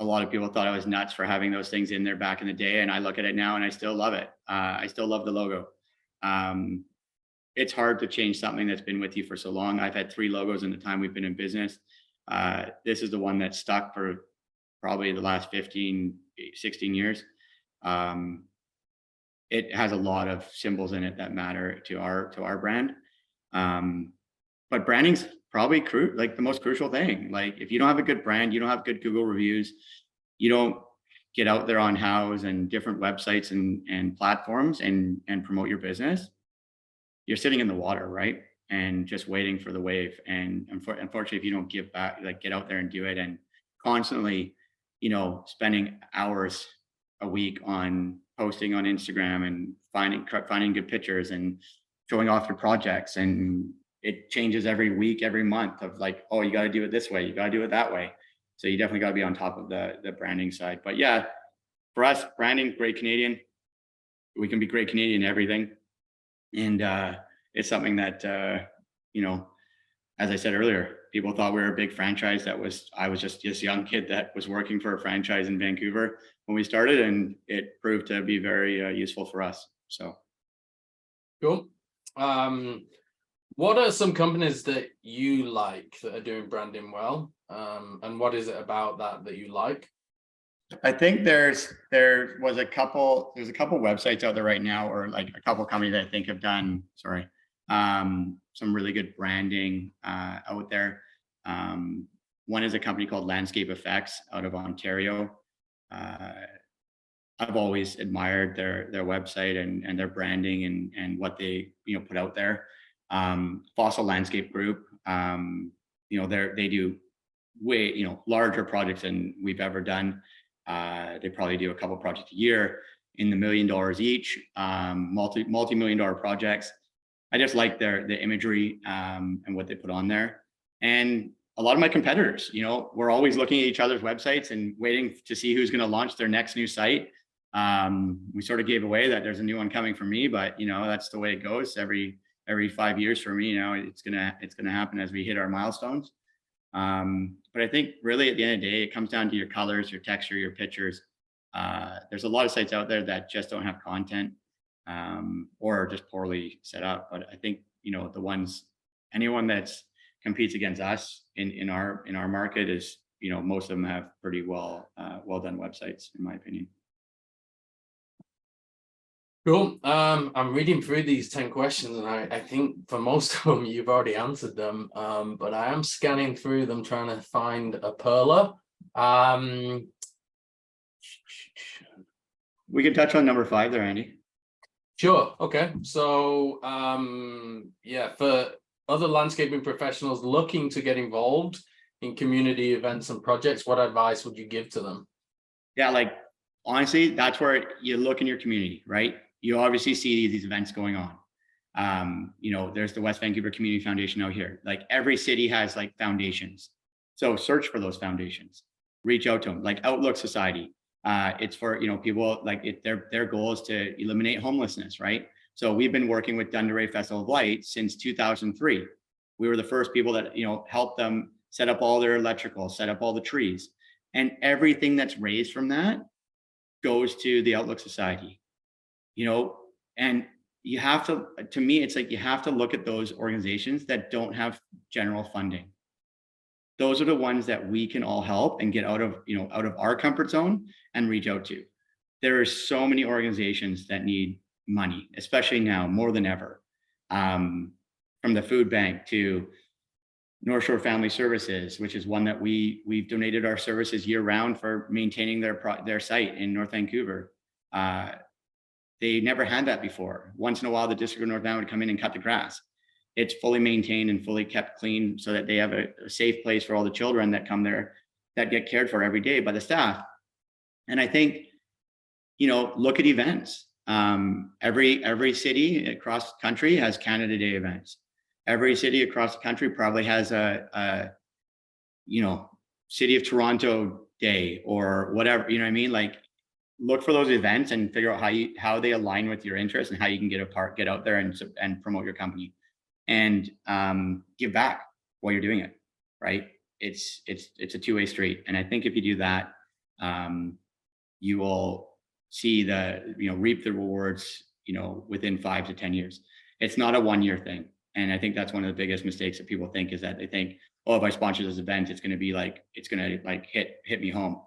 A lot of people thought I was nuts for having those things in there back in the day, and I look at it now and I still love it. I still love the logo. It's hard to change something that's been with you for so long. I've had 3 logos in the time we've been in business. This is the one that stuck for probably the last 15, 16 years. It has a lot of symbols in it that matter to our brand. but branding's probably like the most crucial thing. Like if you don't have a good brand, you don't have good Google reviews, you don't get out there on Houzz and different websites and platforms and promote your business, you're sitting in the water, right? And just waiting for the wave. And unfortunately, if you don't give back, like get out there and do it, and constantly, spending hours a week on posting on Instagram and finding good pictures and showing off your projects, and it changes every week, every month of like, oh, you got to do it this way, you got to do it that way. So you definitely got to be on top of the branding side. But yeah, for us, branding, great Canadian. We can be great Canadian in everything. And it's something that, as I said earlier, people thought we were a big franchise. I was just this young kid that was working for a franchise in Vancouver when we started, and it proved to be very useful for us. So. Cool. What are some companies that you like that are doing branding well? And what is it about that you like? I think there's a couple websites out there right now, or like a couple companies that I think have done, some really good branding out there. One is a company called Landscape Effects out of Ontario. I've always admired their website and their branding and what they put out there. Fossil Landscape Group, they do way larger projects than we've ever done. They probably do a couple projects a year in the $1 million each, multi-million dollar projects. I just like the imagery and what they put on there. And a lot of my competitors, we're always looking at each other's websites and waiting to see who's going to launch their next new site. We sort of gave away that there's a new one coming for me, but that's the way it goes. Every 5 years for me, it's gonna happen as we hit our milestones. But I think really at the end of the day, it comes down to your colors, your texture, your pictures. There's a lot of sites out there that just don't have content or are just poorly set up. But I think, anyone that's competes against us in our market is, most of them have pretty well done websites, in my opinion. Cool. I'm reading through these 10 questions, and I think for most of them you've already answered them. But I am scanning through them trying to find a perler. We can touch on number 5 there, Andy. Sure. Okay. So for other landscaping professionals looking to get involved in community events and projects, what advice would you give to them? Yeah, like honestly, that's where you look in your community, right? You obviously see these events going on. There's the West Vancouver Community Foundation out here. Like every city has like foundations. So search for those foundations, reach out to them, like Outlook Society. It's for, people like their goal is to eliminate homelessness, right? So we've been working with Dunderray Festival of Light since 2003. We were the first people that, helped them set up all their electrical, set up all the trees, and everything that's raised from that goes to the Outlook Society. And you have to me, it's like you have to look at those organizations that don't have general funding. Those are the ones that we can all help and get out of our comfort zone and reach out to. There are so many organizations that need money, especially now more than ever. From the food bank to North Shore Family Services, which is one that we've donated our services year round for maintaining their site in North Vancouver. They never had that before. Once in a while, the District of North Van would come in and cut the grass. It's fully maintained and fully kept clean so that they have a safe place for all the children that come there that get cared for every day by the staff. And I think, look at events. Every city across the country has Canada Day events. Every city across the country probably has a City of Toronto Day or whatever, you know what I mean? Like, look for those events and figure out how they align with your interests and how you can get out there and promote your company and give back while you're doing it, right? It's a two-way street. And I think if you do that, you will see reap the rewards, within 5 to 10 years. It's not a 1-year thing. And I think that's one of the biggest mistakes that people think is that they think, oh, if I sponsor this event, it's going to hit me home.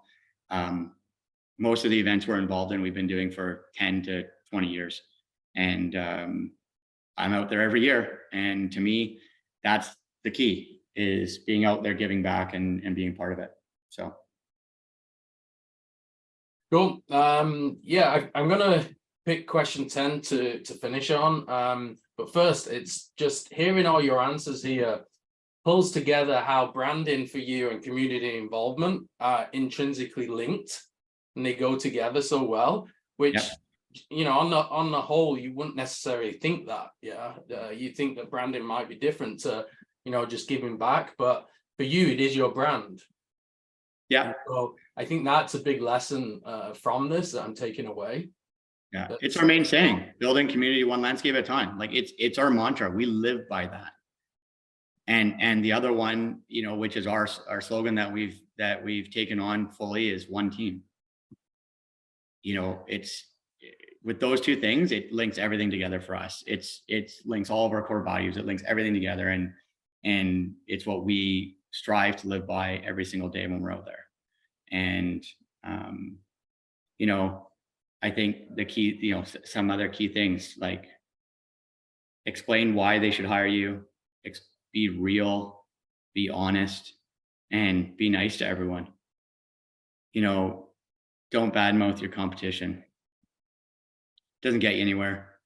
Most of the events we're involved in, we've been doing for 10 to 20 years. And I'm out there every year. And to me, that's the key, is being out there, giving back, and being part of it. So. Cool. Yeah, I'm gonna pick question 10 to finish on. But first, it's just hearing all your answers here pulls together how branding for you and community involvement are intrinsically linked, and they go together so well, which Yep. you know, on the whole, you wouldn't necessarily think that. Yeah, you think that branding might be different to, you know, just giving back, but for you, it is your brand. Yeah. So I think that's a big lesson from this that I'm taking away. Yeah, it's our main saying: building community one landscape at a time. Like it's our mantra. We live by that. And the other one, you know, which is our slogan that we've taken on fully, is one team. You know, it's with those two things, it links everything together for us. It links all of our core values. It links everything together, and it's what we strive to live by every single day when we're out there. And you know, I think the key, you know, some other key things, like explain why they should hire you, be real, be honest, and be nice to everyone. You know, don't badmouth your competition. Doesn't get you anywhere.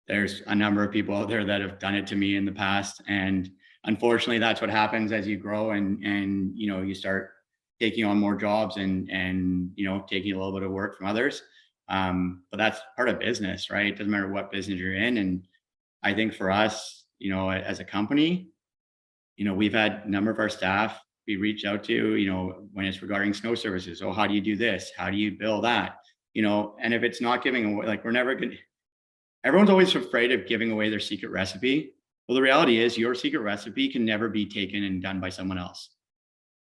There's a number of people out there that have done it to me in the past, and unfortunately, that's what happens as you grow and you know, you start taking on more jobs and you know, taking a little bit of work from others. But that's part of business, right? It doesn't matter what business you're in. And I think for us, you know, as a company, you know, we've had a number of our staff we reach out to, you know, when it's regarding snow services. Oh, how do you do this? How do you bill that? You know, and if it's not giving away, like, we're never going to, everyone's always afraid of giving away their secret recipe. Well, the reality is your secret recipe can never be taken and done by someone else,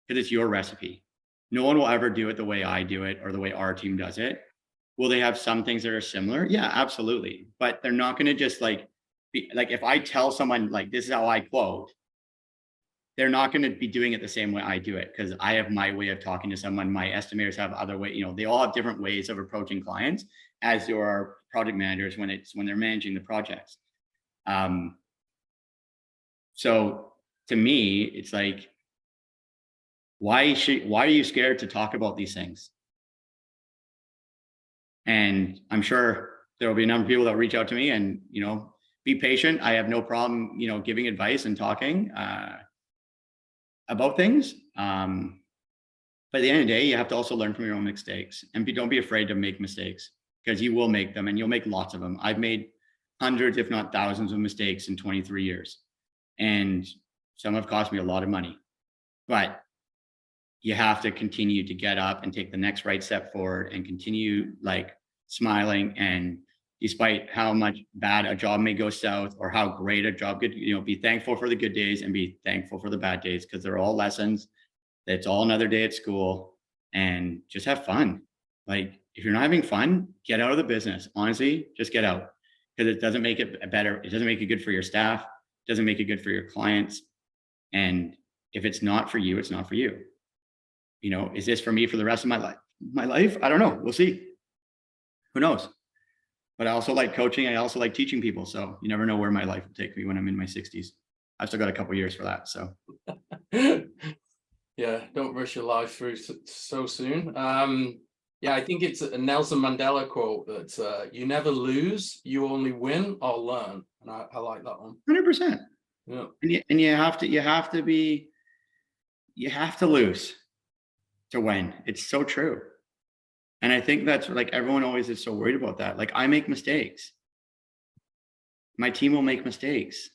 because it's your recipe. No one will ever do it the way I do it or the way our team does it. Will they have some things that are similar? Yeah, absolutely. But they're not going to just like be like, if I tell someone like, this is how I quote, they're not going to be doing it the same way I do it, because I have my way of talking to someone. My estimators have other way. You know, they all have different ways of approaching clients, as do our project managers when they're managing the projects. So to me, it's like, why are you scared to talk about these things? And I'm sure there will be a number of people that reach out to me, and, you know, be patient. I have no problem, you know, giving advice and talking about things. But at the end of the day, you have to also learn from your own mistakes, and don't be afraid to make mistakes, because you will make them, and you'll make lots of them. I've made hundreds, if not thousands, of mistakes in 23 years. And some have cost me a lot of money, but you have to continue to get up and take the next right step forward and continue like smiling. And despite how much bad a job may go south or how great a job could, you know, be thankful for the good days and be thankful for the bad days, because they're all lessons. It's all another day at school, and just have fun. Like, if you're not having fun, get out of the business. Honestly, just get out, because it doesn't make it better. It doesn't make it good for your staff. It doesn't make it good for your clients. And if it's not for you, it's not for you. You know, is this for me for the rest of my life? I don't know. We'll see. Who knows? But I also like coaching. I also like teaching people. So you never know where my life will take me when I'm in my 60s. I've still got a couple years for that. So yeah, don't rush your life through so soon. Yeah, I think it's a Nelson Mandela quote that you never lose, you only win or learn. And I like that one. 100%. Yeah. And you have to lose to win. It's so true. And I think that's like, everyone always is so worried about that. Like, I make mistakes. My team will make mistakes.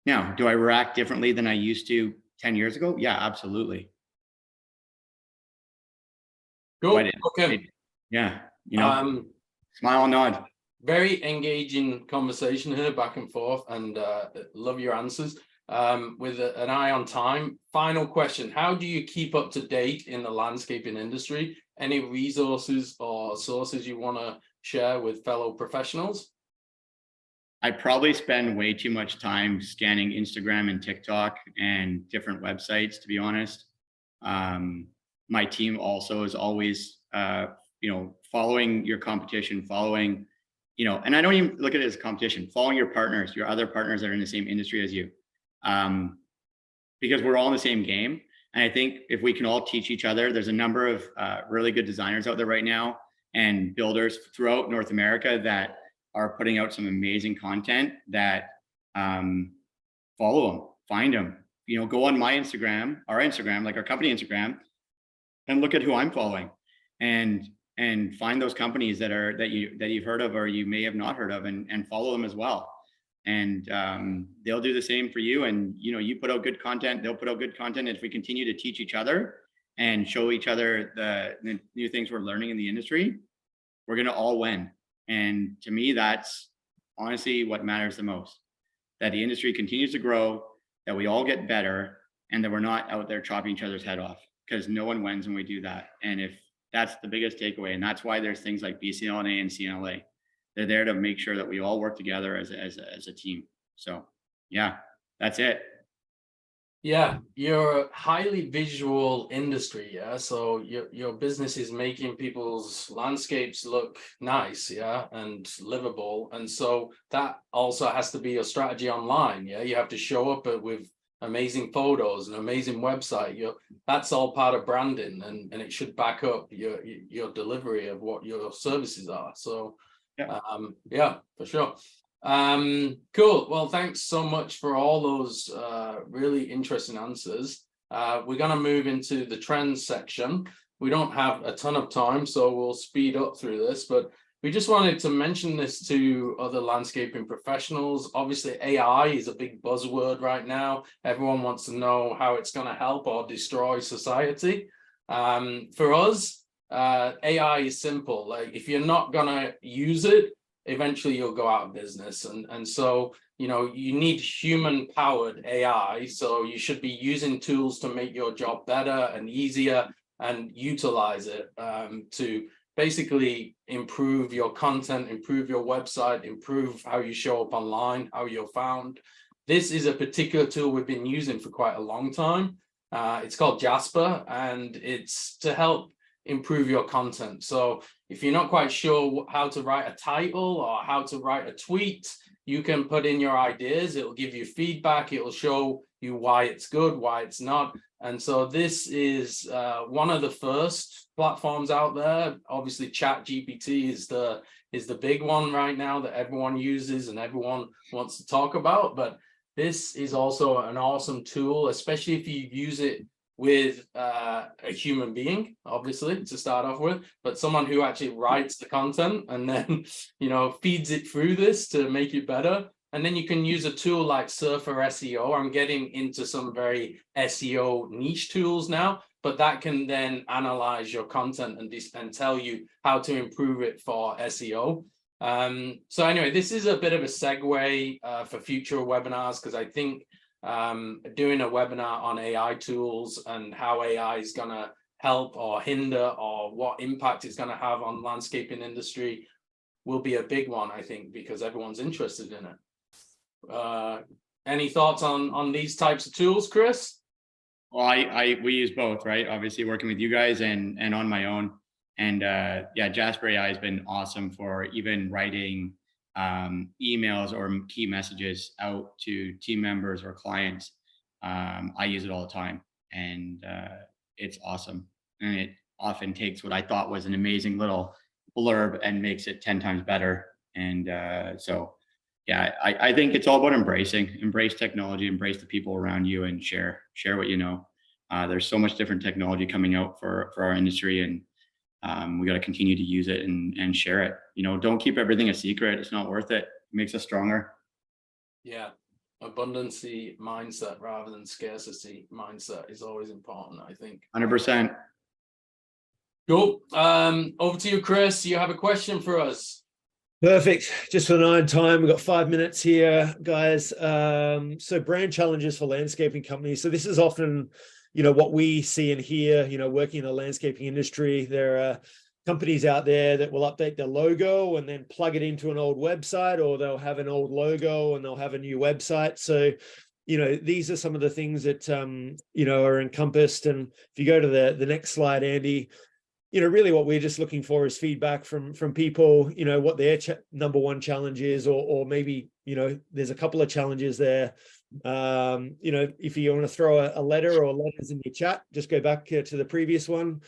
Now, do I react differently than I used to 10 years ago? Yeah, absolutely. Cool. But Okay. Yeah, you know, smile and nod. Very engaging conversation here, back and forth, and love your answers. With an eye on time, final question: how do you keep up to date in the landscaping industry? Any resources or sources you want to share with fellow professionals? I probably spend way too much time scanning Instagram and TikTok and different websites, to be honest. My team also is always, you know, following your competition, following, you know, and I don't even look at it as a competition, following your partners, your other partners that are in the same industry as you. because we're all in the same game. And I think if we can all teach each other, there's a number of really good designers out there right now and builders throughout North America that are putting out some amazing content that follow them, find them, go on my Instagram, our Instagram, like our company Instagram, and look at who I'm following and find those companies that you've heard of or you may have not heard of and follow them as well. And they'll do the same for you. And, you put out good content, they'll put out good content. If we continue to teach each other and show each other the new things we're learning in the industry, we're going to all win. And to me, that's honestly what matters the most, that the industry continues to grow, that we all get better, and that we're not out there chopping each other's head off, because no one wins when we do that. And if that's the biggest takeaway, and that's why there's things like BCLNA and CNLA. They're there to make sure that we all work together as a team. So yeah, that's it. Yeah, you're a highly visual industry, yeah. So your business is making people's landscapes look nice, yeah, and livable. And so that also has to be your strategy online, yeah. You have to show up with amazing photos, an amazing website. That's all part of branding, and it should back up your delivery of what your services are. So yeah, for sure. Cool. Well, thanks so much for all those really interesting answers. We're going to move into the trends section. We don't have a ton of time, so we'll speed up through this, but we just wanted to mention this to other landscaping professionals. Obviously, AI is a big buzzword right now. Everyone wants to know how it's going to help or destroy society. For us, AI is simple. Like, if you're not going to use it, eventually you'll go out of business. And so, you need human powered AI. So you should be using tools to make your job better and easier and utilize it to basically improve your content, improve your website, improve how you show up online, how you're found. This is a particular tool we've been using for quite a long time. It's called Jasper, and it's to help improve your content. So if you're not quite sure how to write a title or how to write a tweet, you can put in your ideas. It'll give you feedback. It'll show you why it's good, why it's not. And so this is one of the first platforms out there. Obviously, ChatGPT is the big one right now that everyone uses and everyone wants to talk about. But this is also an awesome tool, especially if you use it with a human being, obviously, to start off with, but someone who actually writes the content and then, feeds it through this to make it better. And then you can use a tool like Surfer SEO. I'm getting into some very SEO niche tools now, but that can then analyze your content and tell you how to improve it for SEO. So anyway, this is a bit of a segue for future webinars, because I think doing a webinar on AI tools and how AI is going to help or hinder or what impact it's going to have on landscaping industry will be a big one, I think, because everyone's interested in it. Any thoughts on these types of tools, Chris? Well, we use both, right? Obviously working with you guys and on my own. And yeah, Jasper AI has been awesome for even writing emails or key messages out to team members or clients. I use it all the time, and it's awesome. And it often takes what I thought was an amazing little blurb and makes it 10 times better. And so, yeah, I think it's all about embrace technology, embrace the people around you, and share what you know. There's so much different technology coming out for our industry, and we got to continue to use it and share it. Don't keep everything a secret. It's not worth it. It makes us stronger. Yeah. Abundancy mindset rather than scarcity mindset is always important, I think. 100%. Cool. Over to you, Chris. You have a question for us. Perfect. Just for the 9 time, we've got 5 minutes here, guys. So brand challenges for landscaping companies. So this is often, what we see and hear, working in the landscaping industry. There are companies out there that will update their logo and then plug it into an old website, or they'll have an old logo and they'll have a new website. So, these are some of the things that, are encompassed. And if you go to the next slide, Andy, really what we're just looking for is feedback from people, what their number one challenge is, or maybe, there's a couple of challenges there You know, if you want to throw a letter or letters in your chat, just go back to the previous one.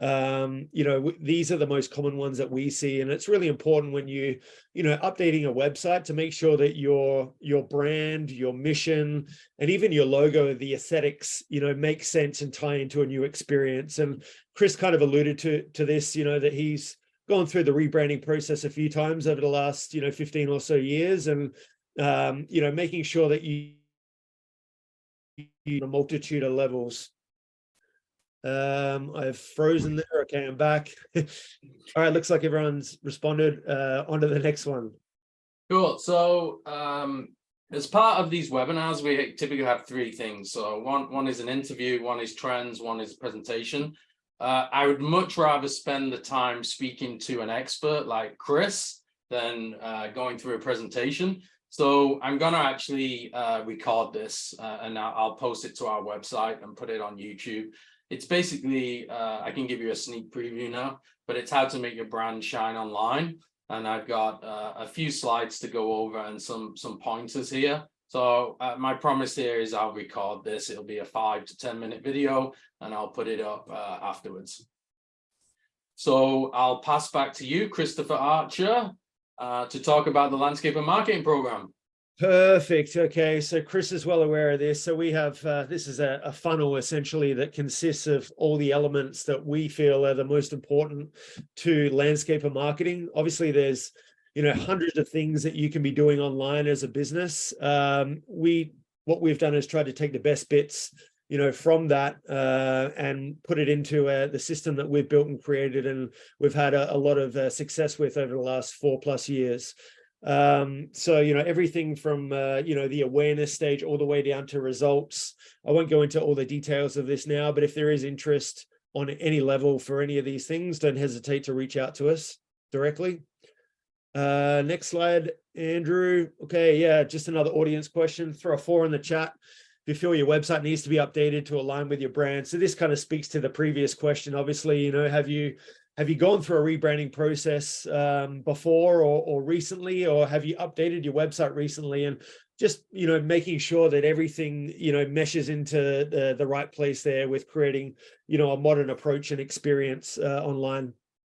You know, these are the most common ones that we see, and it's really important when you know, updating a website to make sure that your brand, your mission, and even your logo, the aesthetics, you know, make sense and tie into a new experience. And Chris kind of alluded to this, you know, that he's gone through the rebranding process a few times over the last, you know, 15 or so years, and you know, making sure that you a multitude of levels. I've frozen there. Okay, I'm back. All right, looks like everyone's responded. On to the next one. Cool. So as part of these webinars, we typically have three things. So one is an interview, one is trends, one is presentation. I would much rather spend the time speaking to an expert like Chris than going through a presentation. So I'm going to actually record this and I'll post it to our website and put it on YouTube. It's basically, I can give you a sneak preview now, but it's how to make your brand shine online. And I've got a few slides to go over and some pointers here. So my promise here is I'll record this. It'll be a 5 to 10 minute video and I'll put it up afterwards. So I'll pass back to you, Christopher Archer, to talk about the landscape and marketing program. Perfect. Okay, so Chris is well aware of this. So we have this is a funnel essentially that consists of all the elements that we feel are the most important to landscape and marketing. Obviously, there's, you know, hundreds of things that you can be doing online as a business. What we've done is try to take the best bits, you know, from that and put it into the system that we've built and created, and we've had a lot of success with over the last 4+ years. So, you know, everything from, you know, the awareness stage all the way down to results. I won't go into all the details of this now, but if there is interest on any level for any of these things, don't hesitate to reach out to us directly. Next slide, Andrew. Okay, yeah, just another audience question. Throw a 4 in the chat if you feel your website needs to be updated to align with your brand. So this kind of speaks to the previous question. Obviously, you know, have you gone through a rebranding process before or recently, or have you updated your website recently? And just, you know, making sure that everything, you know, meshes into the right place there with creating, you know, a modern approach and experience online.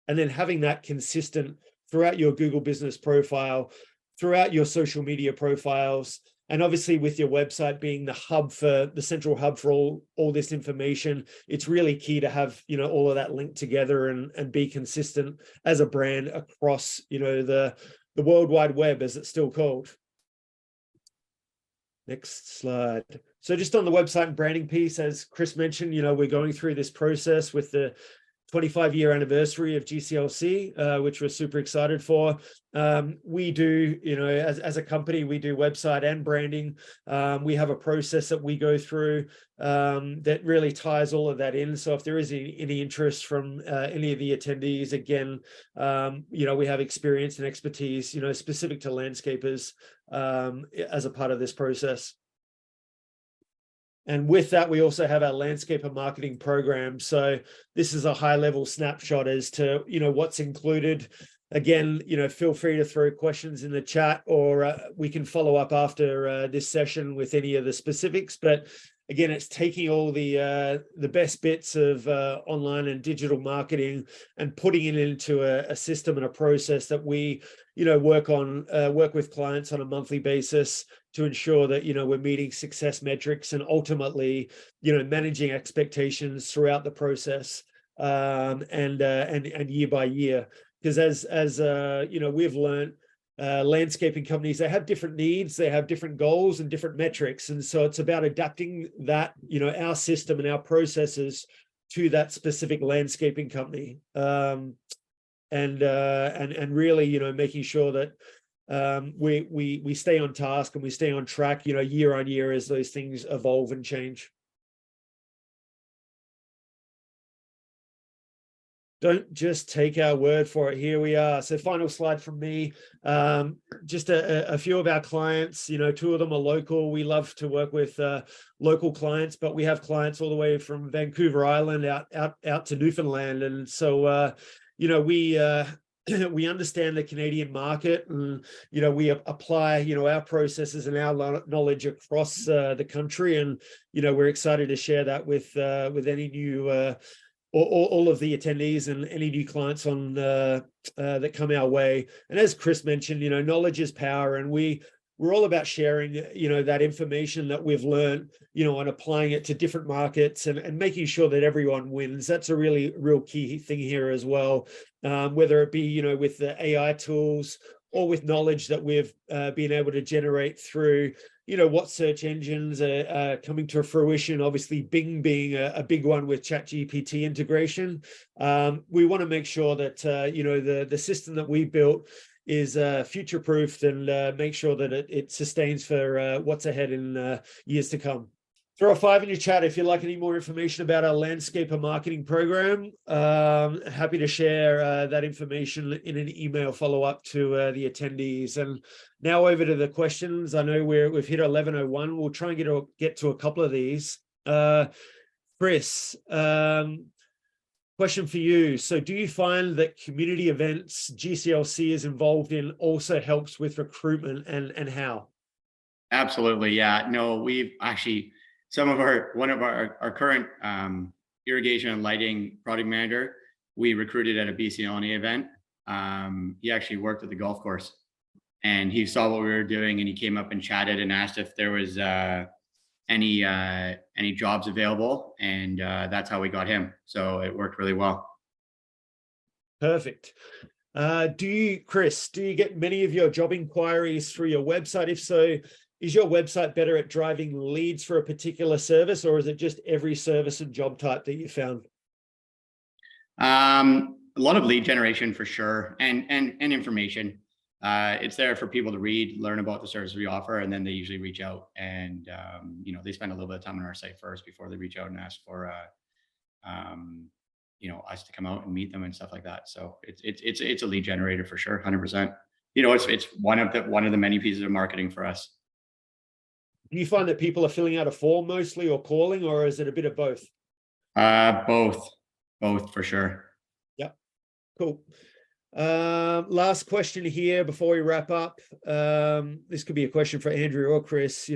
And then having that consistent throughout your Google business profile, throughout your social media profiles, and obviously with your website being the hub for the central hub for all this information, it's really key to have, you know, all of that linked together and be consistent as a brand across, you know, the World Wide Web, as it's still called. Next slide. So just on the website and branding piece, as Chris mentioned, you know, we're going through this process with the 25-year anniversary of GCLC, which we're super excited for. We do, you know, as a company, we do website and branding. We have a process that we go through that really ties all of that in. So if there is any interest from any of the attendees, again, you know, we have experience and expertise, you know, specific to landscapers as a part of this process. And with that, we also have our landscape and marketing program. So this is a high-level snapshot as to, you know, what's included. Again, you know, feel free to throw questions in the chat, or we can follow up after this session with any of the specifics. But again, it's taking all the best bits of online and digital marketing and putting it into a system and a process that we, you know, work with clients on a monthly basis to ensure that, you know, we're meeting success metrics and ultimately, you know, managing expectations throughout the process and year by year. Because as you know, we've learned landscaping companies, they have different needs, they have different goals and different metrics. And so it's about adapting that, you know, our system and our processes to that specific landscaping company. And really, you know, making sure that we stay on task and we stay on track, you know, year on year as those things evolve and change. Don't just take our word for it. Here we are. So final slide from me. Just a few of our clients, you know, 2 of them are local. We love to work with local clients, but we have clients all the way from Vancouver Island out to Newfoundland. And so, you know, we we understand the Canadian market, and we apply our processes and our knowledge across the country, and we're excited to share that with any new all of the attendees and any new clients on that come our way. And as Chris mentioned, knowledge is power, and we're all about sharing, that information that we've learned, and applying it to different markets and making sure that everyone wins. That's a real key thing here as well. Whether it be, with the AI tools or with knowledge that we've been able to generate through, what search engines are coming to fruition. Obviously, Bing being a big one with ChatGPT integration. We want to make sure that, the system that we built is future-proofed and make sure that it sustains for what's ahead in years to come. Throw a 5 in your chat if you'd like any more information about our Landscaper marketing program. Happy to share that information in an email follow-up to the attendees. And now over to the questions. I know we've hit 11:01. We'll try and get to a couple of these. Chris, question for you. So do you find that community events GCLC is involved in also helps with recruitment, and how? Absolutely. Yeah. No, we've actually, one of our current irrigation and lighting product manager, we recruited at a BC event. He actually worked at the golf course, and he saw what we were doing, and he came up and chatted and asked if there was any jobs available, and that's how we got him. So it worked really well. Perfect. Chris, do you get many of your job inquiries through your website? If so, is your website better at driving leads for a particular service, or is it just every service and job type that you found? A lot of lead generation for sure, and information. It's there for people to read, learn about the service we offer, and then they usually reach out, and they spend a little bit of time on our site first before they reach out and ask for us to come out and meet them and stuff like that. So it's a lead generator for sure, 100%. It's one of the many pieces of marketing for us. Do you find that people are filling out a form mostly, or calling, or is it a bit of both? Both for sure. Yep. Cool. Last question here before we wrap up. This could be a question for Andrew or Chris.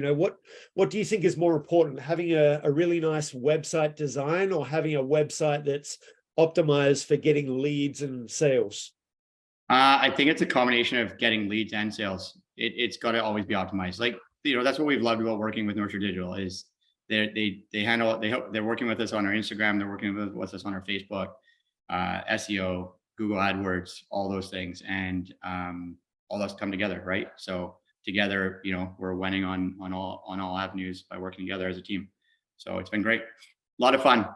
What do you think is more important, having a really nice website design, or having a website that's optimized for getting leads and sales? I think it's a combination of getting leads and sales. It's got to always be optimized. That's what we've loved about working with Nurture Digital is they're working with us on our Instagram, they're working with us on our Facebook, SEO, Google AdWords, all those things, and all those come together, right? So together, we're winning on all avenues by working together as a team. So it's been great, a lot of fun.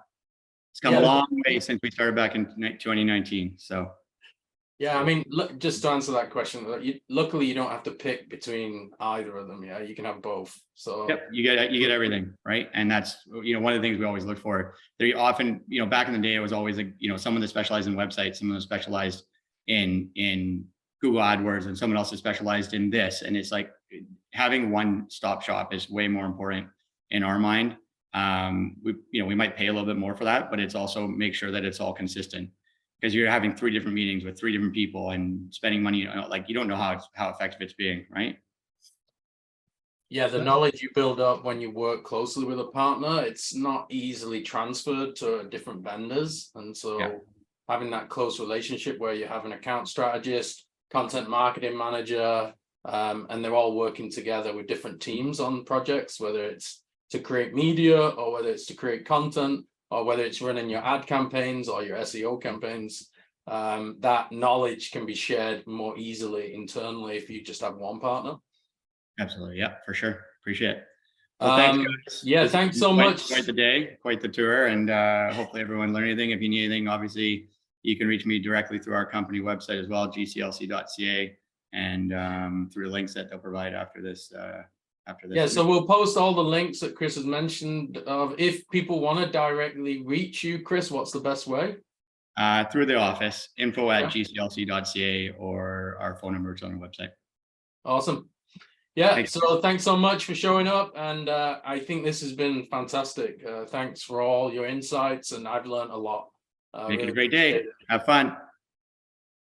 It's come a long way since we started back in 2019. So. Yeah, I mean, look, just to answer that question, luckily you don't have to pick between either of them. Yeah, you can have both. So yep, you get everything, right? And that's one of the things we always look for. They often, back in the day, it was always someone that specialized in websites, someone that specialized in Google AdWords, and someone else that specialized in this. And it's like having one-stop shop is way more important in our mind. We might pay a little bit more for that, but it's also make sure that it's all consistent. Because you're having 3 different meetings with 3 different people and spending money, you don't know how effective it's being, right? Yeah, the knowledge you build up when you work closely with a partner, it's not easily transferred to different vendors. And so having that close relationship where you have an account strategist, content marketing manager, and they're all working together with different teams on projects, whether it's to create media or whether it's to create content, or whether it's running your ad campaigns or your SEO campaigns, that knowledge can be shared more easily internally if you just have one partner. Absolutely. Yeah, for sure. Appreciate it. Well, thanks, guys. Yeah, thanks so much. Quite the day, quite the tour, and hopefully everyone learned anything. If you need anything, obviously, you can reach me directly through our company website as well, gclc.ca, and through links that they'll provide after this. Yeah, so we'll post all the links that Chris has mentioned. If people want to directly reach you, Chris, what's the best way? Through the office, info@gclc.ca, or our phone number is on our website. Awesome. Yeah, thanks. So thanks so much for showing up, and I think this has been fantastic. Thanks for all your insights, and I've learned a lot. Make it a great day. Have fun.